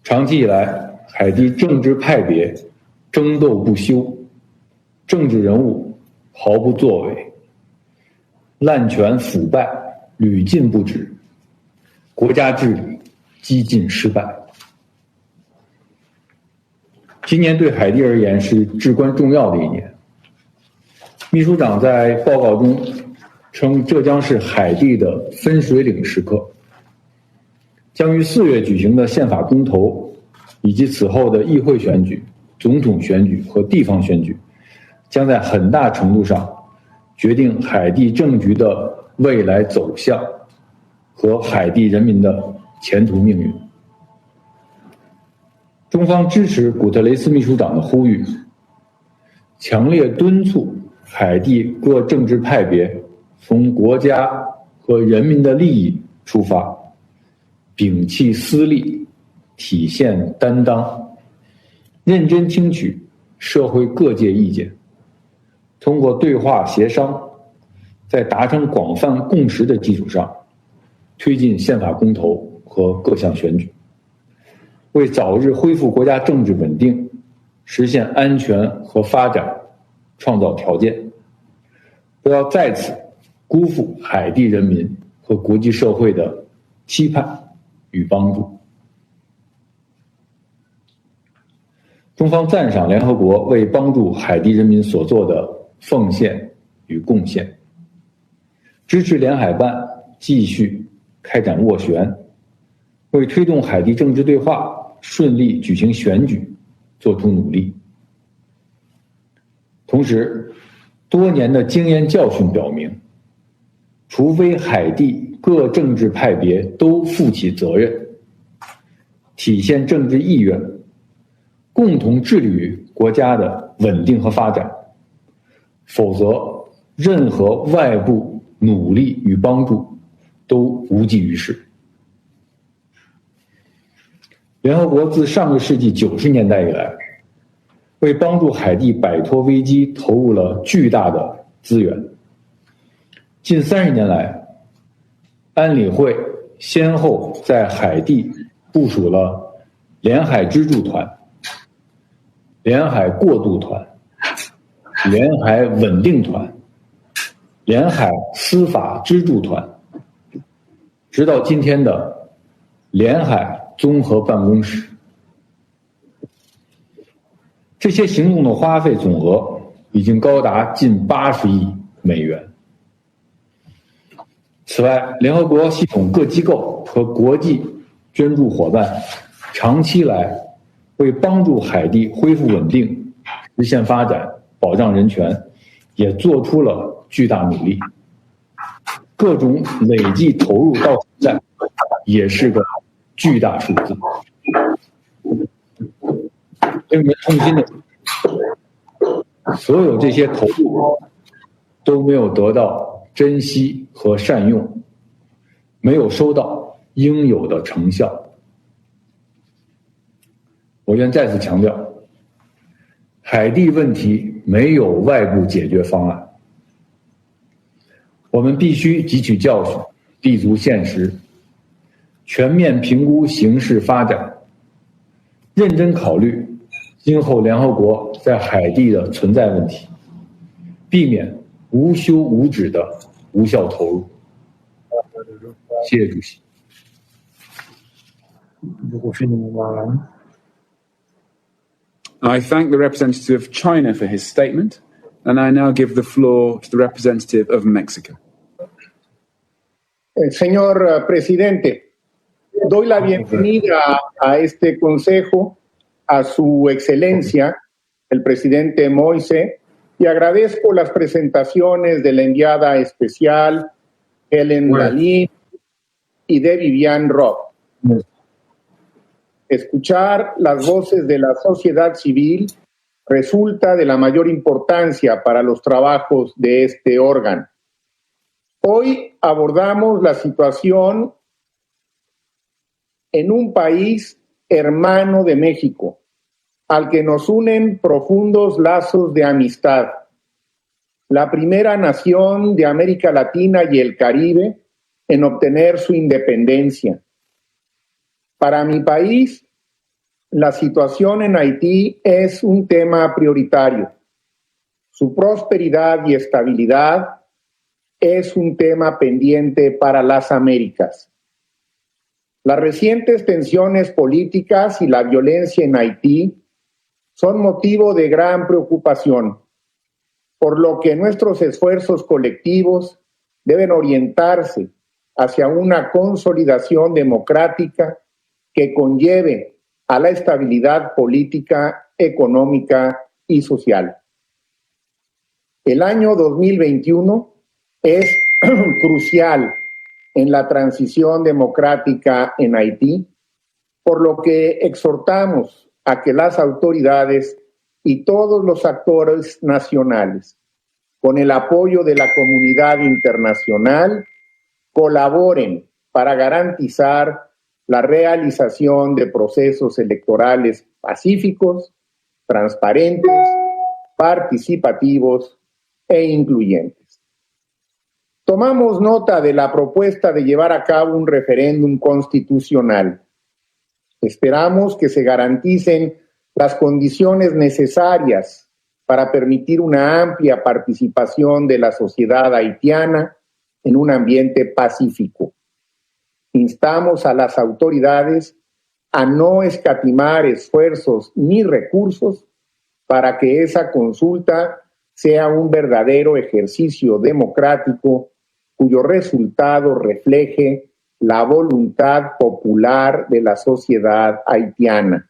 长期以来，海地政治派别争斗不休，政治人物毫不作为，滥权腐败屡禁不止，国家治理几近失败。今年对海地而言是至关重要的一年。秘书长在报告中称，这将是海地的分水岭时刻，将于4月举行的宪法公投，以及此后的议会选举、总统选举和地方选举，将在很大程度上决定海地政局的未来走向和海地人民的前途命运。中方支持古特雷斯秘书长的呼吁，强烈敦促海地各政治派别从国家和人民的利益出发，摒弃私利，体现担当，认真听取社会各界意见，通过对话协商，在达成广泛共识的基础上，推进宪法公投和各项选举，为早日恢复国家政治稳定、实现安全和发展创造条件。不要再次辜负海地人民和国际社会的期盼与帮助。中方赞赏联合国为帮助海地人民所做的奉献与贡献，支持联海办继续开展斡旋，为推动海地政治对话顺利举行选举做出努力。同时，多年的经验教训表明，除非海地各政治派别都负起责任，体现政治意愿，共同致力于国家的稳定和发展，否则任何外部努力与帮助都无济于事。联合国自上个世纪90年代以来，为帮助海地摆脱危机投入了巨大的资源。近30年来，安理会先后在海地部署了联海支柱团、联海过渡团、联海稳定团、联海司法支柱团，直到今天的联海综合办公室。这些行动的花费总额已经高达近80亿美元。此外，联合国系统各机构和国际捐助伙伴长期来为帮助海地恢复稳定、实现发展、保障人权，也做出了巨大努力。各种累计投入到现在也是个巨大数字。令人痛心的是，所有这些投入都没有得到珍惜和善用，没有收到应有的成效。我愿再次强调，海地问题没有外部解决方案，我们必须汲取教训，立足现实，全面评估形势发展，认真考虑今后联合国在海地的存在问题，避免无休无止的无效投入。谢谢主席。I thank the representative of China for his statement, and I now give the floor to the representative of Mexico. Señor presidente, doy la bienvenida a este consejo a su excelencia, el presidente Moise, y agradezco las presentaciones de la enviada especial Helen Lali y de Viviane Roth. Escuchar las voces de la sociedad civil resulta de la mayor importancia para los trabajos de este órgano. Hoy abordamos la situación en un país hermano de México, al que nos unen profundos lazos de amistad. La primera nación de América Latina y el Caribe en obtener su independencia. Para mi país, la situación en Haití es un tema prioritario. Su prosperidad y estabilidad es un tema pendiente para las Américas. Las recientes tensiones políticas y la violencia en Haití son motivo de gran preocupación, por lo que nuestros esfuerzos colectivos deben orientarse hacia una consolidación democrática que conlleve a la estabilidad política, económica y social. El año 2021 es crucial en la transición democrática en Haití, por lo que exhortamos a que las autoridades y todos los actores nacionales, con el apoyo de la comunidad internacional, colaboren para garantizar la realización de procesos electorales pacíficos, transparentes, participativos e incluyentes. Tomamos nota de la propuesta de llevar a cabo un referéndum constitucional. Esperamos que se garanticen las condiciones necesarias para permitir una amplia participación de la sociedad haitiana en un ambiente pacífico. Instamos a las autoridades a no escatimar esfuerzos ni recursos para que esa consulta sea un verdadero ejercicio democrático cuyo resultado refleje la voluntad popular de la sociedad haitiana.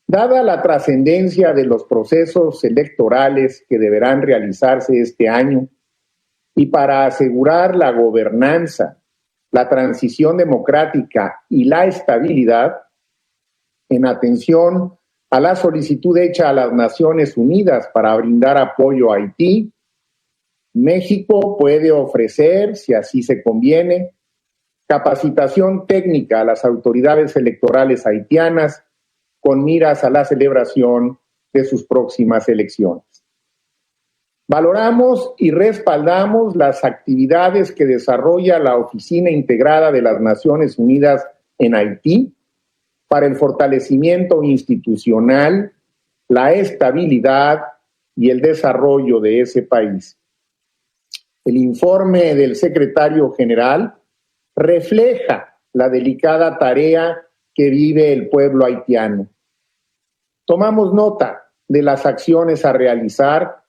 Dada la trascendencia de los procesos electorales que deberán realizarse este año y para asegurar la gobernanza, la transición democrática y la estabilidad, en atención a la solicitud hecha a las Naciones Unidas para brindar apoyo a Haití, México puede ofrecer, si así se conviene, capacitación técnica a las autoridades electorales haitianas con miras a la celebración de sus próximas elecciones. Valoramos y respaldamos las actividades que desarrolla la Oficina Integrada de las Naciones Unidas en Haití para el fortalecimiento institucional, la estabilidad y el desarrollo de ese país. El informe del secretario general refleja la delicada tarea que vive el pueblo haitiano. Tomamos nota de las acciones a realizar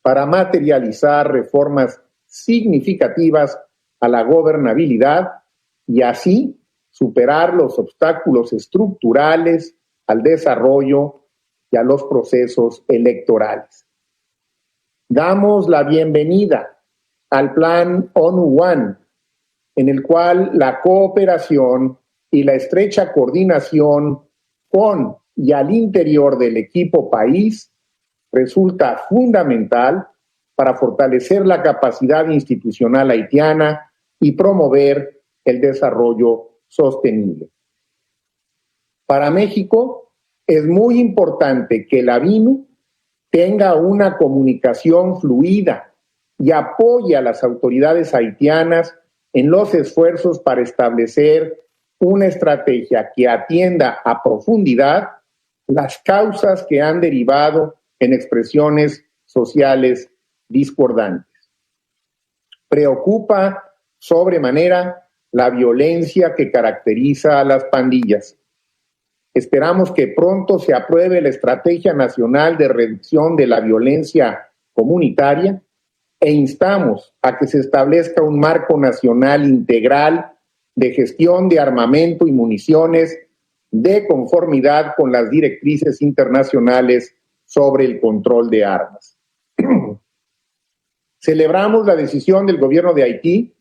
para materializar reformas significativas a la gobernabilidad y así superar los obstáculos estructurales al desarrollo y a los procesos electorales. Damos la bienvenida al Plan ONU One, en el cual la cooperación y la estrecha coordinación con y al interior del equipo país resulta fundamental para fortalecer la capacidad institucional haitiana y promover el desarrollo sostenible. Para México es muy importante que la BINU tenga una comunicación fluida y apoye a las autoridades haitianas en los esfuerzos para establecer una estrategia que atienda a profundidad las causas que han derivado en expresiones sociales discordantes. Preocupa sobremanera la violencia que caracteriza a las pandillas. Esperamos que pronto se apruebe la Estrategia Nacional de Reducción de la Violencia Comunitaria e instamos a que se establezca un marco nacional integral de gestión de armamento y municiones de conformidad con las directrices internacionales sobre el control de armas. Celebramos la decisión del gobierno de Haití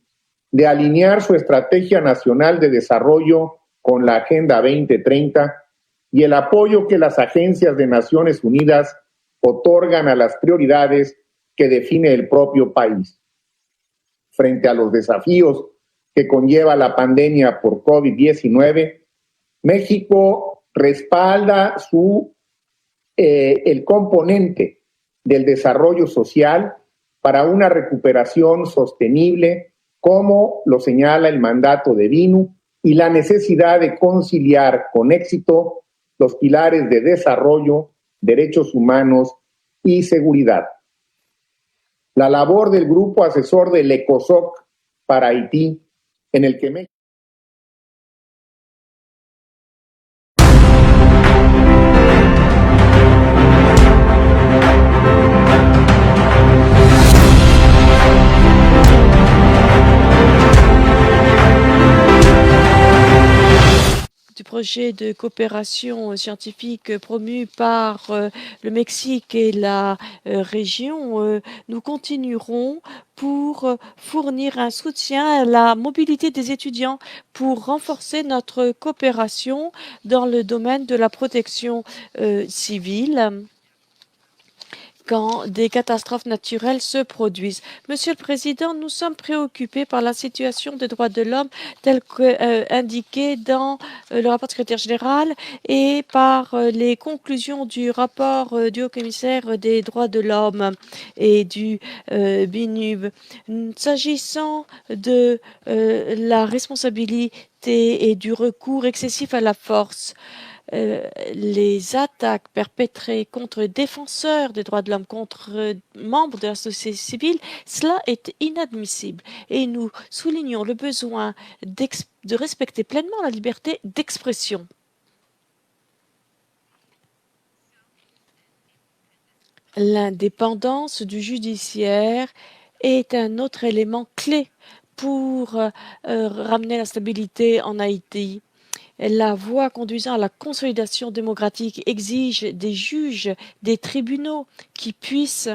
de alinear su Estrategia Nacional de Desarrollo con la Agenda 2030 y el apoyo que las agencias de Naciones Unidas otorgan a las prioridades que define el propio país. Frente a los desafíos que conlleva la pandemia por COVID-19, México respalda el componente del desarrollo social para una recuperación sostenible, como lo señala el mandato de BINU, y la necesidad de conciliar con éxito los pilares de desarrollo, derechos humanos y seguridad. La labor del grupo asesor del ECOSOC para Haití, en el que México du projet de coopération scientifique promu par le Mexique et la région, nous continuerons pour fournir un soutien à la mobilité des étudiants pour renforcer notre coopération dans le domaine de la protection civile quand des catastrophes naturelles se produisent. Monsieur le Président, nous sommes préoccupés par la situation des droits de l'homme telle qu'indiquée dans le rapport du secrétaire général et par les conclusions du rapport du haut-commissaire des droits de l'homme et du BINUB. S'agissant de la responsabilité et du recours excessif à la force, les attaques perpétrées contre défenseurs des droits de l'homme, contre membres de la société civile, cela est inadmissible. Et nous soulignons le besoin de respecter pleinement la liberté d'expression. L'indépendance du judiciaire est un autre élément clé pour ramener la stabilité en Haïti. La voie conduisant à la consolidation démocratique exige des juges, des tribunaux qui puissent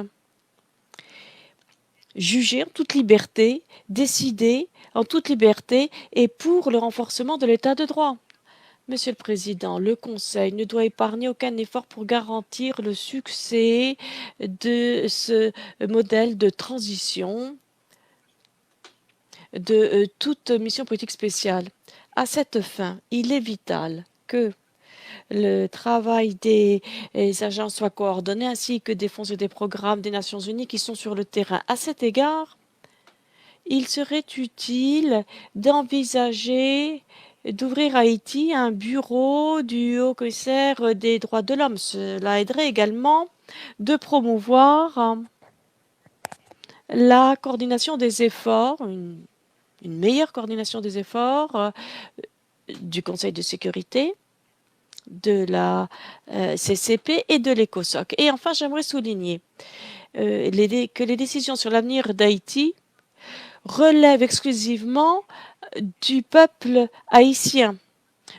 juger en toute liberté, décider en toute liberté et pour le renforcement de l'état de droit. Monsieur le Président, le Conseil ne doit épargner aucun effort pour garantir le succès de ce modèle de transition de toute mission politique spéciale. À cette fin, il est vital que le travail des agences soit coordonné ainsi que des fonds et des programmes des Nations Unies qui sont sur le terrain. À cet égard, il serait utile d'envisager d'ouvrir à Haïti un bureau du haut-commissaire des droits de l'homme. Cela aiderait également de promouvoir la coordination des efforts, une meilleure coordination des efforts du Conseil de sécurité, de la CCP et de l'ECOSOC. Et enfin, j'aimerais souligner que les décisions sur l'avenir d'Haïti relèvent exclusivement du peuple haïtien.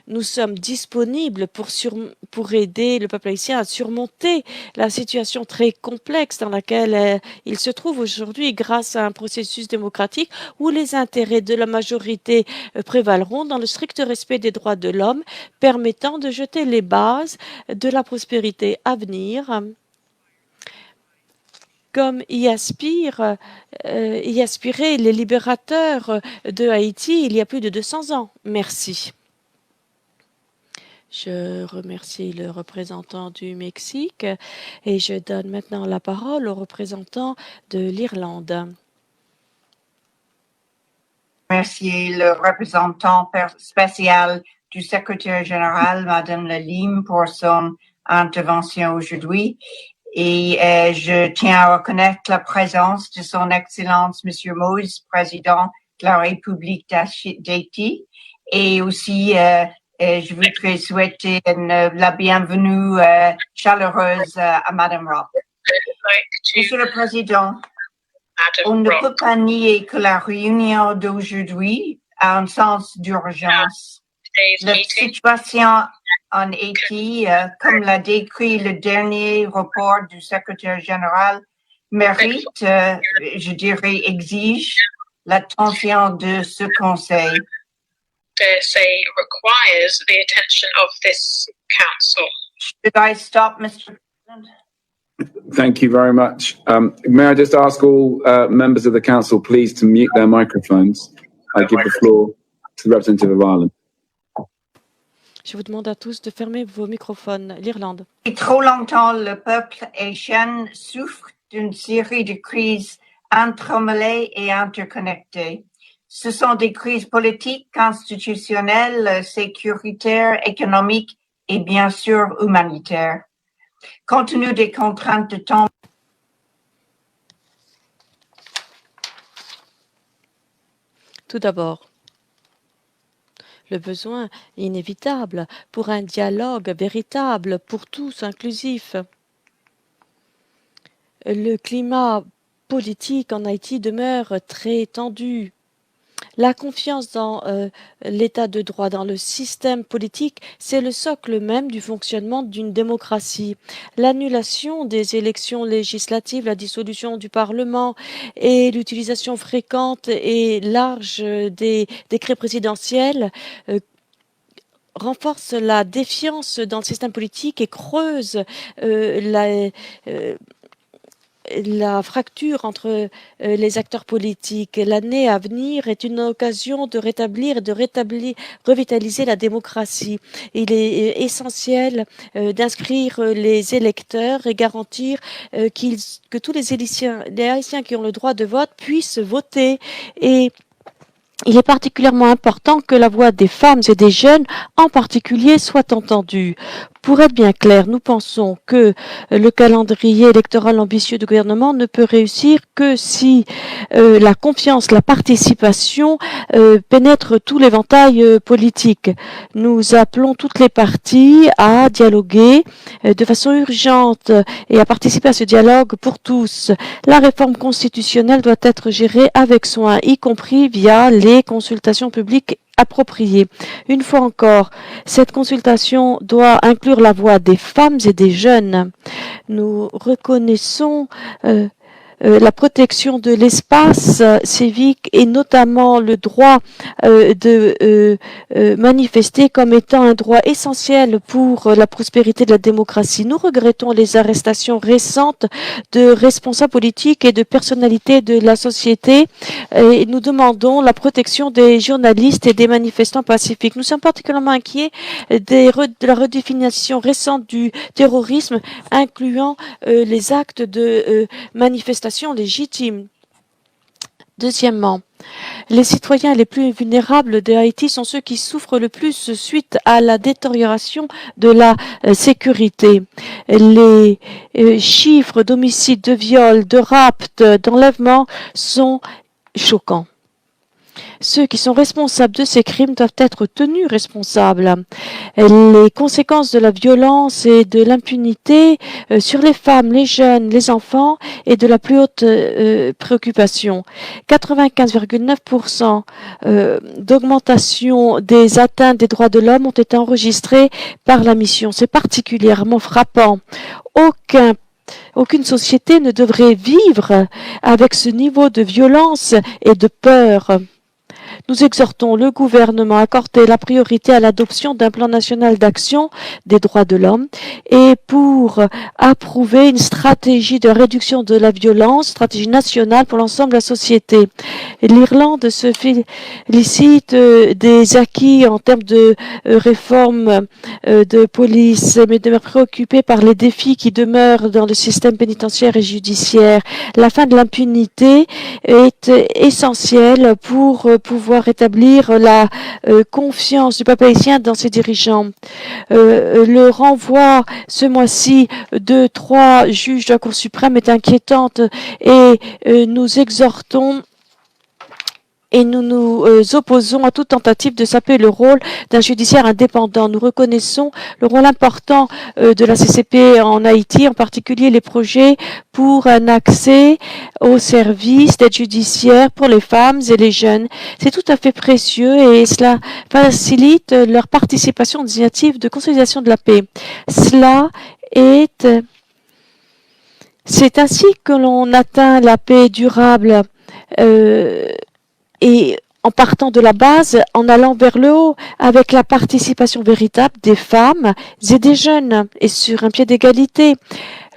Nous sommes disponibles pour aider le peuple haïtien à surmonter la situation très complexe dans laquelle il se trouve aujourd'hui grâce à un processus démocratique où les intérêts de la majorité prévaleront dans le strict respect des droits de l'homme, permettant de jeter les bases de la prospérité à venir, comme y aspiraient les libérateurs de Haïti il y a plus de 200 ans. Merci. Je remercie le représentant du Mexique et je donne maintenant la parole au représentant de l'Irlande. Merci le représentant spécial du secrétaire général, Madame Lalime, pour son intervention aujourd'hui. Et je tiens à reconnaître la présence de son Excellence, Monsieur Mose, président de la République d'Haïti, et aussi je voudrais souhaiter la bienvenue chaleureuse à Madame Rock. Monsieur le Président, on ne peut pas nier que la réunion d'aujourd'hui a un sens d'urgence. La situation en Haïti, comme l'a décrit le dernier rapport du secrétaire général, mérite, je dirais, exige l'attention de ce Conseil. Requires the attention of this council. Should I stop, Mr. President? Thank you very much. May I just ask all members of the council, please, to mute their microphones. I give the floor to the representative of Ireland. Je vous demande à tous de fermer vos microphones. L'Irlande. Trop longtemps, le peuple haïtien souffre d'une série de crises entremêlées et interconnectées. Ce sont des crises politiques, constitutionnelles, sécuritaires, économiques et bien sûr humanitaires. Compte tenu des contraintes de temps, Tout d'abord, le besoin inévitable pour un dialogue véritable pour tous, inclusif. Le climat politique en Haïti demeure très tendu. La confiance dans l'état de droit, dans le système politique, c'est le socle même du fonctionnement d'une démocratie. L'annulation des élections législatives, la dissolution du Parlement et l'utilisation fréquente et large des décrets présidentiels renforcent la défiance dans le système politique et creusent la fracture entre les acteurs politiques. L'année à venir est une occasion de rétablir et de revitaliser la démocratie. Il est essentiel d'inscrire les électeurs et garantir que tous les Haïtiens qui ont le droit de vote puissent voter. Et il est particulièrement important que la voix des femmes et des jeunes en particulier soit entendue. Pour être bien clair, nous pensons que le calendrier électoral ambitieux du gouvernement ne peut réussir que si la confiance, la participation pénètre tout l'éventail politique. Nous appelons toutes les parties à dialoguer de façon urgente et à participer à ce dialogue pour tous. La réforme constitutionnelle doit être gérée avec soin, y compris via les consultations publiques appropriée. Une fois encore, cette consultation doit inclure la voix des femmes et des jeunes. Nous reconnaissons la protection de l'espace civique et notamment le droit de manifester comme étant un droit essentiel pour la prospérité de la démocratie. Nous regrettons les arrestations récentes de responsables politiques et de personnalités de la société et nous demandons la protection des journalistes et des manifestants pacifiques. Nous sommes particulièrement inquiets de la redéfinition récente du terrorisme, incluant les actes de manifestation légitimes. Deuxièmement, les citoyens les plus vulnérables de Haïti sont ceux qui souffrent le plus suite à la détérioration de la sécurité. Les chiffres d'homicides, de viols, de rapts, d'enlèvements sont choquants. Ceux qui sont responsables de ces crimes doivent être tenus responsables. Les conséquences de la violence et de l'impunité sur les femmes, les jeunes, les enfants est de la plus haute préoccupation. 95,9% d'augmentation des atteintes des droits de l'homme ont été enregistrées par la mission. C'est particulièrement frappant. Aucune société ne devrait vivre avec ce niveau de violence et de peur. Nous exhortons le gouvernement à accorder la priorité à l'adoption d'un plan national d'action des droits de l'homme et pour approuver une stratégie de réduction de la violence, stratégie nationale pour l'ensemble de la société. L'Irlande se félicite des acquis en termes de réforme de police, mais demeure préoccupée par les défis qui demeurent dans le système pénitentiaire et judiciaire. La fin de l'impunité est essentielle pour pouvoir rétablir la confiance du peuple haïtien dans ses dirigeants. Le renvoi ce mois-ci de 3 juges de la Cour suprême est inquiétante et nous exhortons et nous nous opposons à toute tentative de saper le rôle d'un judiciaire indépendant. Nous reconnaissons le rôle important de la CCP en Haïti, en particulier les projets pour un accès aux services d'aide judiciaire pour les femmes et les jeunes. C'est tout à fait précieux et cela facilite leur participation aux initiatives de consolidation de la paix. C'est ainsi que l'on atteint la paix durable. Et en partant de la base, en allant vers le haut, avec la participation véritable des femmes et des jeunes, et sur un pied d'égalité.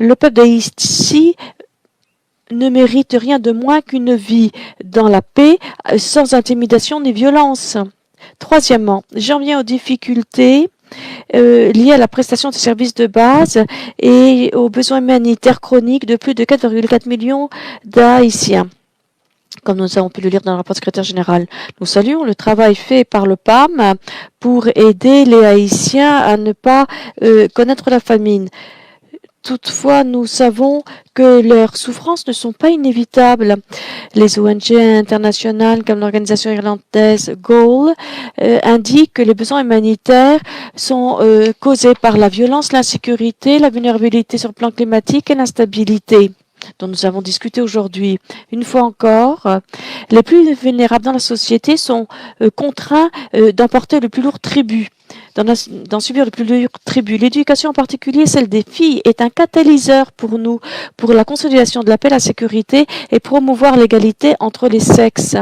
Le peuple d'Haïti ne mérite rien de moins qu'une vie dans la paix, sans intimidation ni violence. Troisièmement, j'en viens aux difficultés liées à la prestation de services de base et aux besoins humanitaires chroniques de plus de 4,4 millions d'Haïtiens. Comme nous avons pu le lire dans le rapport du secrétaire général. Nous saluons le travail fait par le PAM pour aider les Haïtiens à ne pas connaître la famine. Toutefois, nous savons que leurs souffrances ne sont pas inévitables. Les ONG internationales comme l'organisation irlandaise GOAL indiquent que les besoins humanitaires sont causés par la violence, l'insécurité, la vulnérabilité sur le plan climatique et l'instabilité dont nous avons discuté aujourd'hui. Une fois encore, les plus vulnérables dans la société sont contraints d'emporter le plus lourd tribut, d'en subir le plus lourd tribut. L'éducation en particulier, celle des filles, est un catalyseur pour nous, pour la consolidation de la paix, la sécurité et promouvoir l'égalité entre les sexes.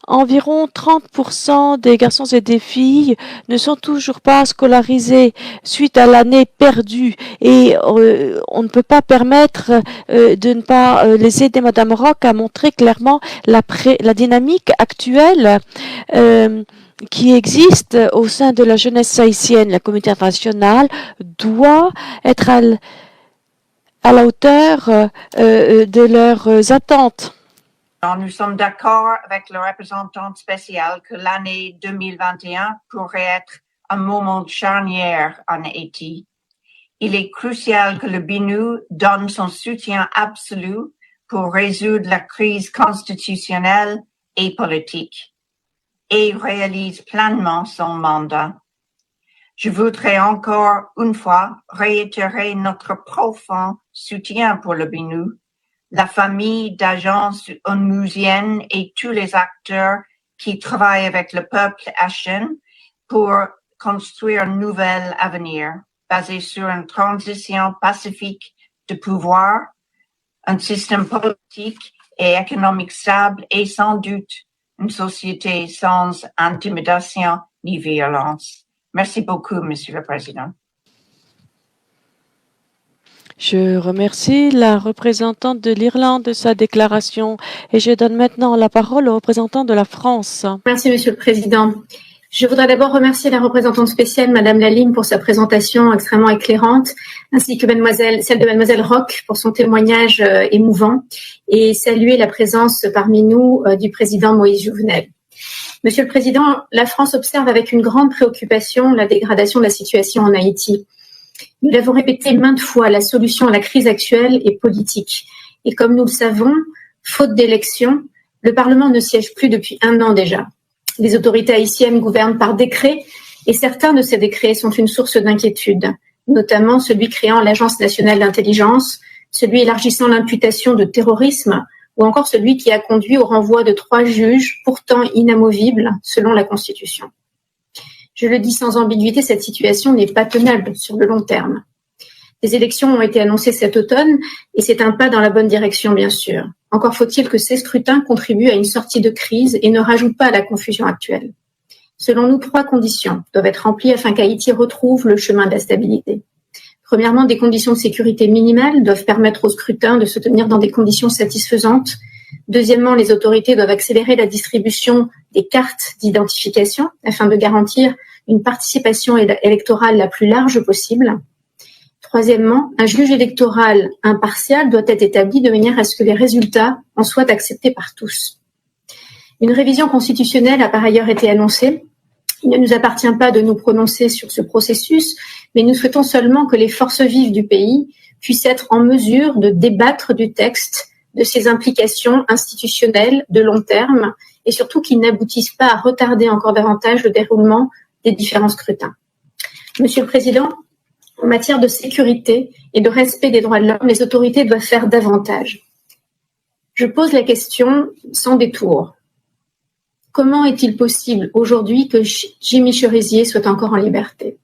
Environ 30% des garçons et des filles ne sont toujours pas scolarisés suite à l'année perdue et on ne peut pas permettre de ne pas les aider. Madame Rock a montré clairement la dynamique actuelle qui existe au sein de la jeunesse haïtienne. La communauté internationale doit être à la hauteur de leurs attentes. Nous sommes d'accord avec le représentant spécial que l'année 2021 pourrait être un moment charnière en Haïti. Il est crucial que le BINU donne son soutien absolu pour résoudre la crise constitutionnelle et politique et réalise pleinement son mandat. Je voudrais encore une fois réitérer notre profond soutien pour le BINU, la famille d'agences onusiennes et tous les acteurs qui travaillent avec le peuple haïtien pour construire un nouvel avenir basé sur une transition pacifique de pouvoir, un système politique et économique stable et sans doute une société sans intimidation ni violence. Merci beaucoup, Monsieur le Président. Je remercie la représentante de l'Irlande de sa déclaration et je donne maintenant la parole au représentant de la France. Merci, Monsieur le Président. Je voudrais d'abord remercier la représentante spéciale, Madame Lalime, pour sa présentation extrêmement éclairante, ainsi que celle de Mademoiselle Roch pour son témoignage émouvant, et saluer la présence parmi nous du Président Moïse Jouvenel. Monsieur le Président, la France observe avec une grande préoccupation la dégradation de la situation en Haïti. Nous l'avons répété maintes fois, la solution à la crise actuelle est politique. Et comme nous le savons, faute d'élections, le Parlement ne siège plus depuis 1 an déjà. Les autorités haïtiennes gouvernent par décret et certains de ces décrets sont une source d'inquiétude, notamment celui créant l'Agence nationale d'intelligence, celui élargissant l'imputation de terrorisme ou encore celui qui a conduit au renvoi de 3 juges pourtant inamovibles selon la Constitution. Je le dis sans ambiguïté, cette situation n'est pas tenable sur le long terme. Des élections ont été annoncées cet automne et c'est un pas dans la bonne direction, bien sûr. Encore faut-il que ces scrutins contribuent à une sortie de crise et ne rajoutent pas à la confusion actuelle. Selon nous, 3 conditions doivent être remplies afin qu'Haïti retrouve le chemin de la stabilité. Premièrement, des conditions de sécurité minimales doivent permettre aux scrutins de se tenir dans des conditions satisfaisantes. Deuxièmement, les autorités doivent accélérer la distribution des cartes d'identification afin de garantir une participation électorale la plus large possible. Troisièmement, un juge électoral impartial doit être établi de manière à ce que les résultats en soient acceptés par tous. Une révision constitutionnelle a par ailleurs été annoncée. Il ne nous appartient pas de nous prononcer sur ce processus, mais nous souhaitons seulement que les forces vives du pays puissent être en mesure de débattre du texte, de ses implications institutionnelles de long terme et surtout qu'ils n'aboutissent pas à retarder encore davantage le déroulement des différents scrutins. Monsieur le Président, en matière de sécurité et de respect des droits de l'homme, les autorités doivent faire davantage. Je pose la question sans détour. Comment est-il possible aujourd'hui que Jimmy Cherizier soit encore en liberté?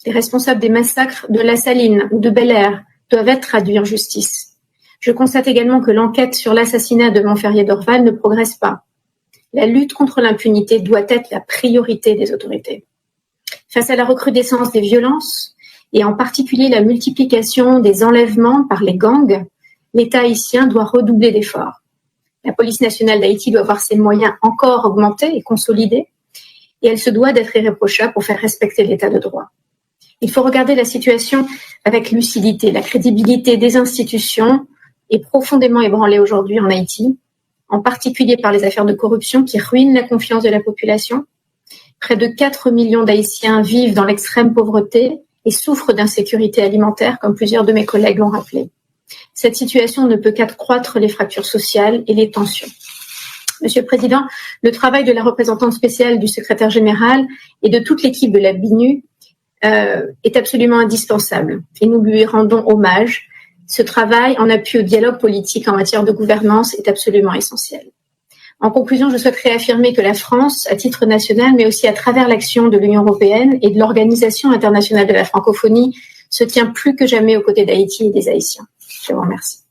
Les responsables des massacres de La Saline ou de Bel-Air doivent être traduits en justice. Je constate également que l'enquête sur l'assassinat de Montferrier Dorval ne progresse pas. La lutte contre l'impunité doit être la priorité des autorités. Face à la recrudescence des violences, et en particulier la multiplication des enlèvements par les gangs, l'État haïtien doit redoubler d'efforts. La police nationale d'Haïti doit voir ses moyens encore augmentés et consolidés, et elle se doit d'être irréprochable pour faire respecter l'État de droit. Il faut regarder la situation avec lucidité. La crédibilité des institutions est profondément ébranlée aujourd'hui en Haïti, en particulier par les affaires de corruption qui ruinent la confiance de la population. Près de 4 millions d'Haïtiens vivent dans l'extrême pauvreté et souffrent d'insécurité alimentaire, comme plusieurs de mes collègues l'ont rappelé. Cette situation ne peut qu'accroître les fractures sociales et les tensions. Monsieur le Président, le travail de la représentante spéciale du secrétaire général et de toute l'équipe de la BINU est absolument indispensable et nous lui rendons hommage. Ce travail en appui au dialogue politique en matière de gouvernance est absolument essentiel. En conclusion, je souhaiterais affirmer que la France, à titre national, mais aussi à travers l'action de l'Union européenne et de l'Organisation internationale de la francophonie, se tient plus que jamais aux côtés d'Haïti et des Haïtiens. Je vous remercie.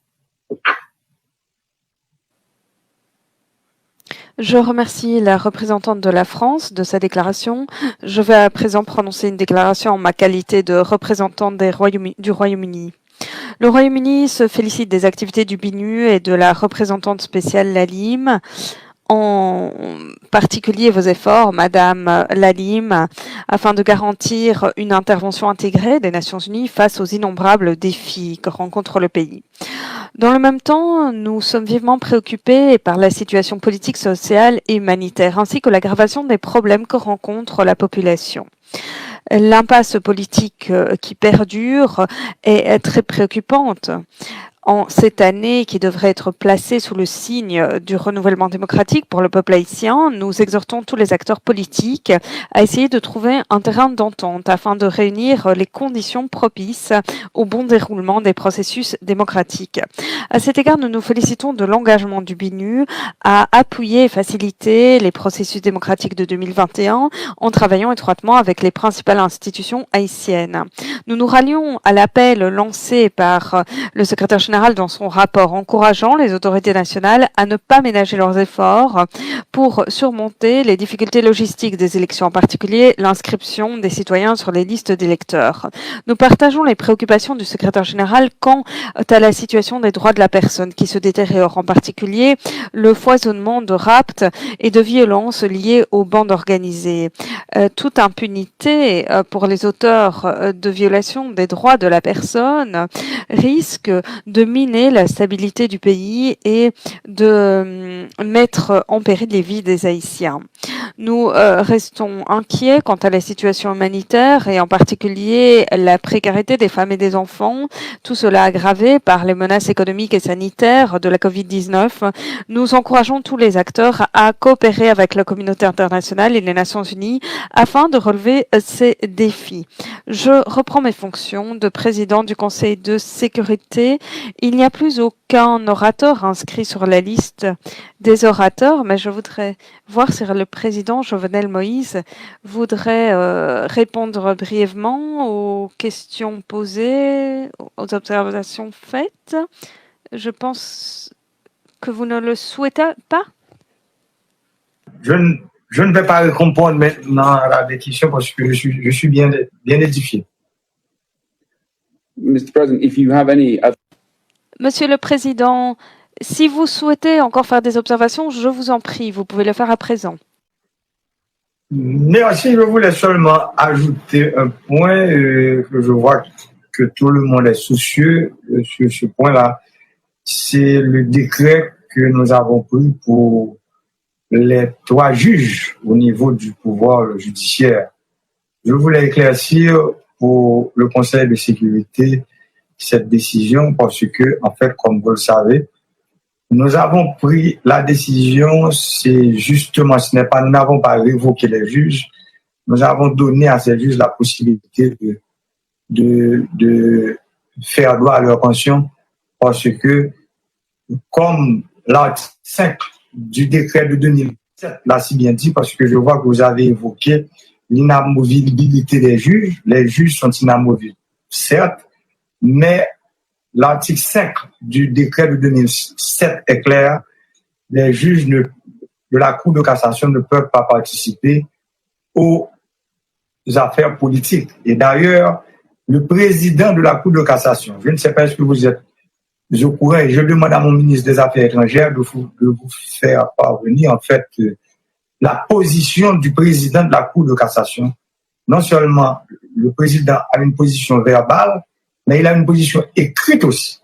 Je remercie la représentante de la France de sa déclaration. Je vais à présent prononcer une déclaration en ma qualité de représentante du Royaume-Uni. Le Royaume-Uni se félicite des activités du BINU et de la représentante spéciale Lalime, en particulier vos efforts, Madame Lalime, afin de garantir une intervention intégrée des Nations Unies face aux innombrables défis que rencontre le pays. Dans le même temps, nous sommes vivement préoccupés par la situation politique, sociale et humanitaire, ainsi que l'aggravation des problèmes que rencontre la population. L'impasse politique qui perdure est très préoccupante. En cette année qui devrait être placée sous le signe du renouvellement démocratique pour le peuple haïtien, nous exhortons tous les acteurs politiques à essayer de trouver un terrain d'entente afin de réunir les conditions propices au bon déroulement des processus démocratiques. À cet égard, nous nous félicitons de l'engagement du BINU à appuyer et faciliter les processus démocratiques de 2021 en travaillant étroitement avec les principales institutions haïtiennes. Nous nous rallions à l'appel lancé par le secrétaire général général dans son rapport, encourageant les autorités nationales à ne pas ménager leurs efforts pour surmonter les difficultés logistiques des élections, en particulier l'inscription des citoyens sur les listes d'électeurs. Nous partageons les préoccupations du secrétaire général quant à la situation des droits de la personne qui se détériore, en particulier le foisonnement de rapts et de violences liées aux bandes organisées. Toute impunité pour les auteurs de violations des droits de la personne risque de miner la stabilité du pays et de mettre en péril les vies des Haïtiens. Nous restons inquiets quant à la situation humanitaire et en particulier la précarité des femmes et des enfants, tout cela aggravé par les menaces économiques et sanitaires de la Covid-19. Nous encourageons tous les acteurs à coopérer avec la communauté internationale et les Nations Unies afin de relever ces défis. Je reprends mes fonctions de président du Conseil de sécurité. Il n'y a plus aucun orateur inscrit sur la liste des orateurs, mais je voudrais voir si le président Jovenel Moïse voudrait répondre brièvement aux questions posées, aux observations faites. Je pense que vous ne le souhaitez pas. Je ne vais pas répondre maintenant à la question parce que je suis bien édifié. Mr. President, if you have any other... Monsieur le Président, si vous souhaitez encore faire des observations, je vous en prie, vous pouvez le faire à présent. Merci, je voulais seulement ajouter un point que je vois que tout le monde est soucieux sur ce point-là. C'est le décret que nous avons pris pour les 3 juges au niveau du pouvoir judiciaire. Je voulais éclaircir pour le Conseil de sécurité cette décision parce que, en fait, comme vous le savez, nous avons pris la décision, c'est justement, nous n'avons pas révoqué les juges, nous avons donné à ces juges la possibilité de faire droit à leur pension parce que, comme l'article 5 du décret de 2007 l'a si bien dit, parce que je vois que vous avez évoqué l'inamovibilité des juges. Les juges sont inamovibles, certes, mais l'article 5 du décret de 2007 est clair. Les juges de la Cour de cassation ne peuvent pas participer aux affaires politiques. Et d'ailleurs, le président de la Cour de cassation, je ne sais pas ce que vous êtes au courant, et je demande à mon ministre des Affaires étrangères de vous faire parvenir en fait la position du président de la Cour de cassation. Non seulement le président a une position verbale, mais il a une position écrite aussi,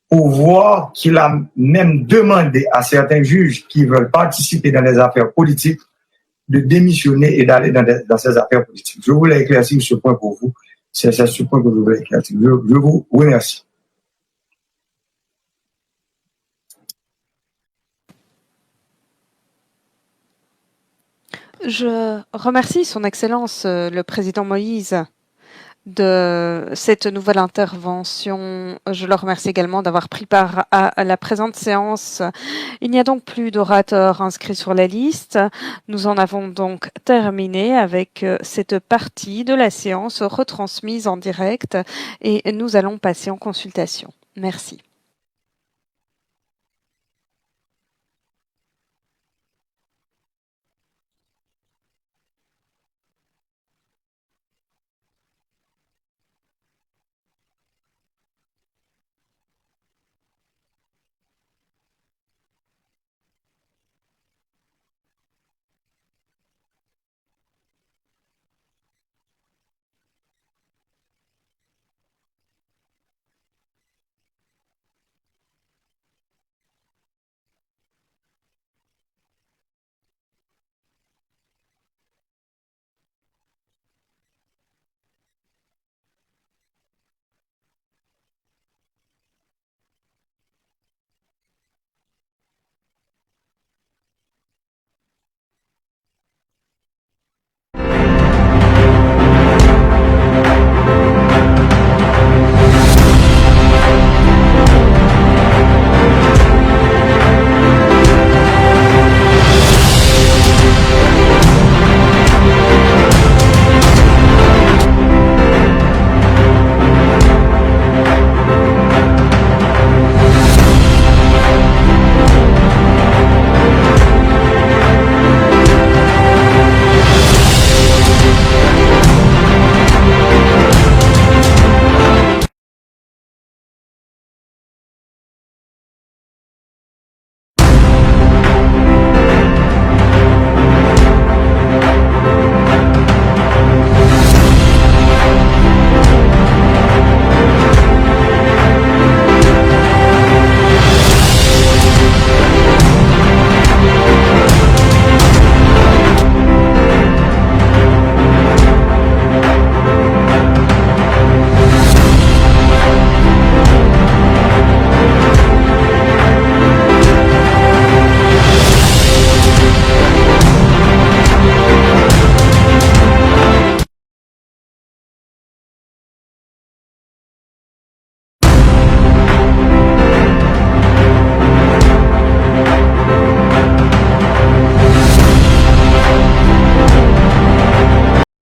pour voir qu'il a même demandé à certains juges qui veulent participer dans les affaires politiques de démissionner et d'aller dans ces affaires politiques. Je voulais éclaircir ce point pour vous. C'est ce point que je voulais éclaircir. Je vous remercie. Je remercie son Excellence le Président Moïse de cette nouvelle intervention. Je le remercie également d'avoir pris part à la présente séance. Il n'y a donc plus d'orateurs inscrits sur la liste. Nous en avons donc terminé avec cette partie de la séance retransmise en direct et nous allons passer en consultation. Merci.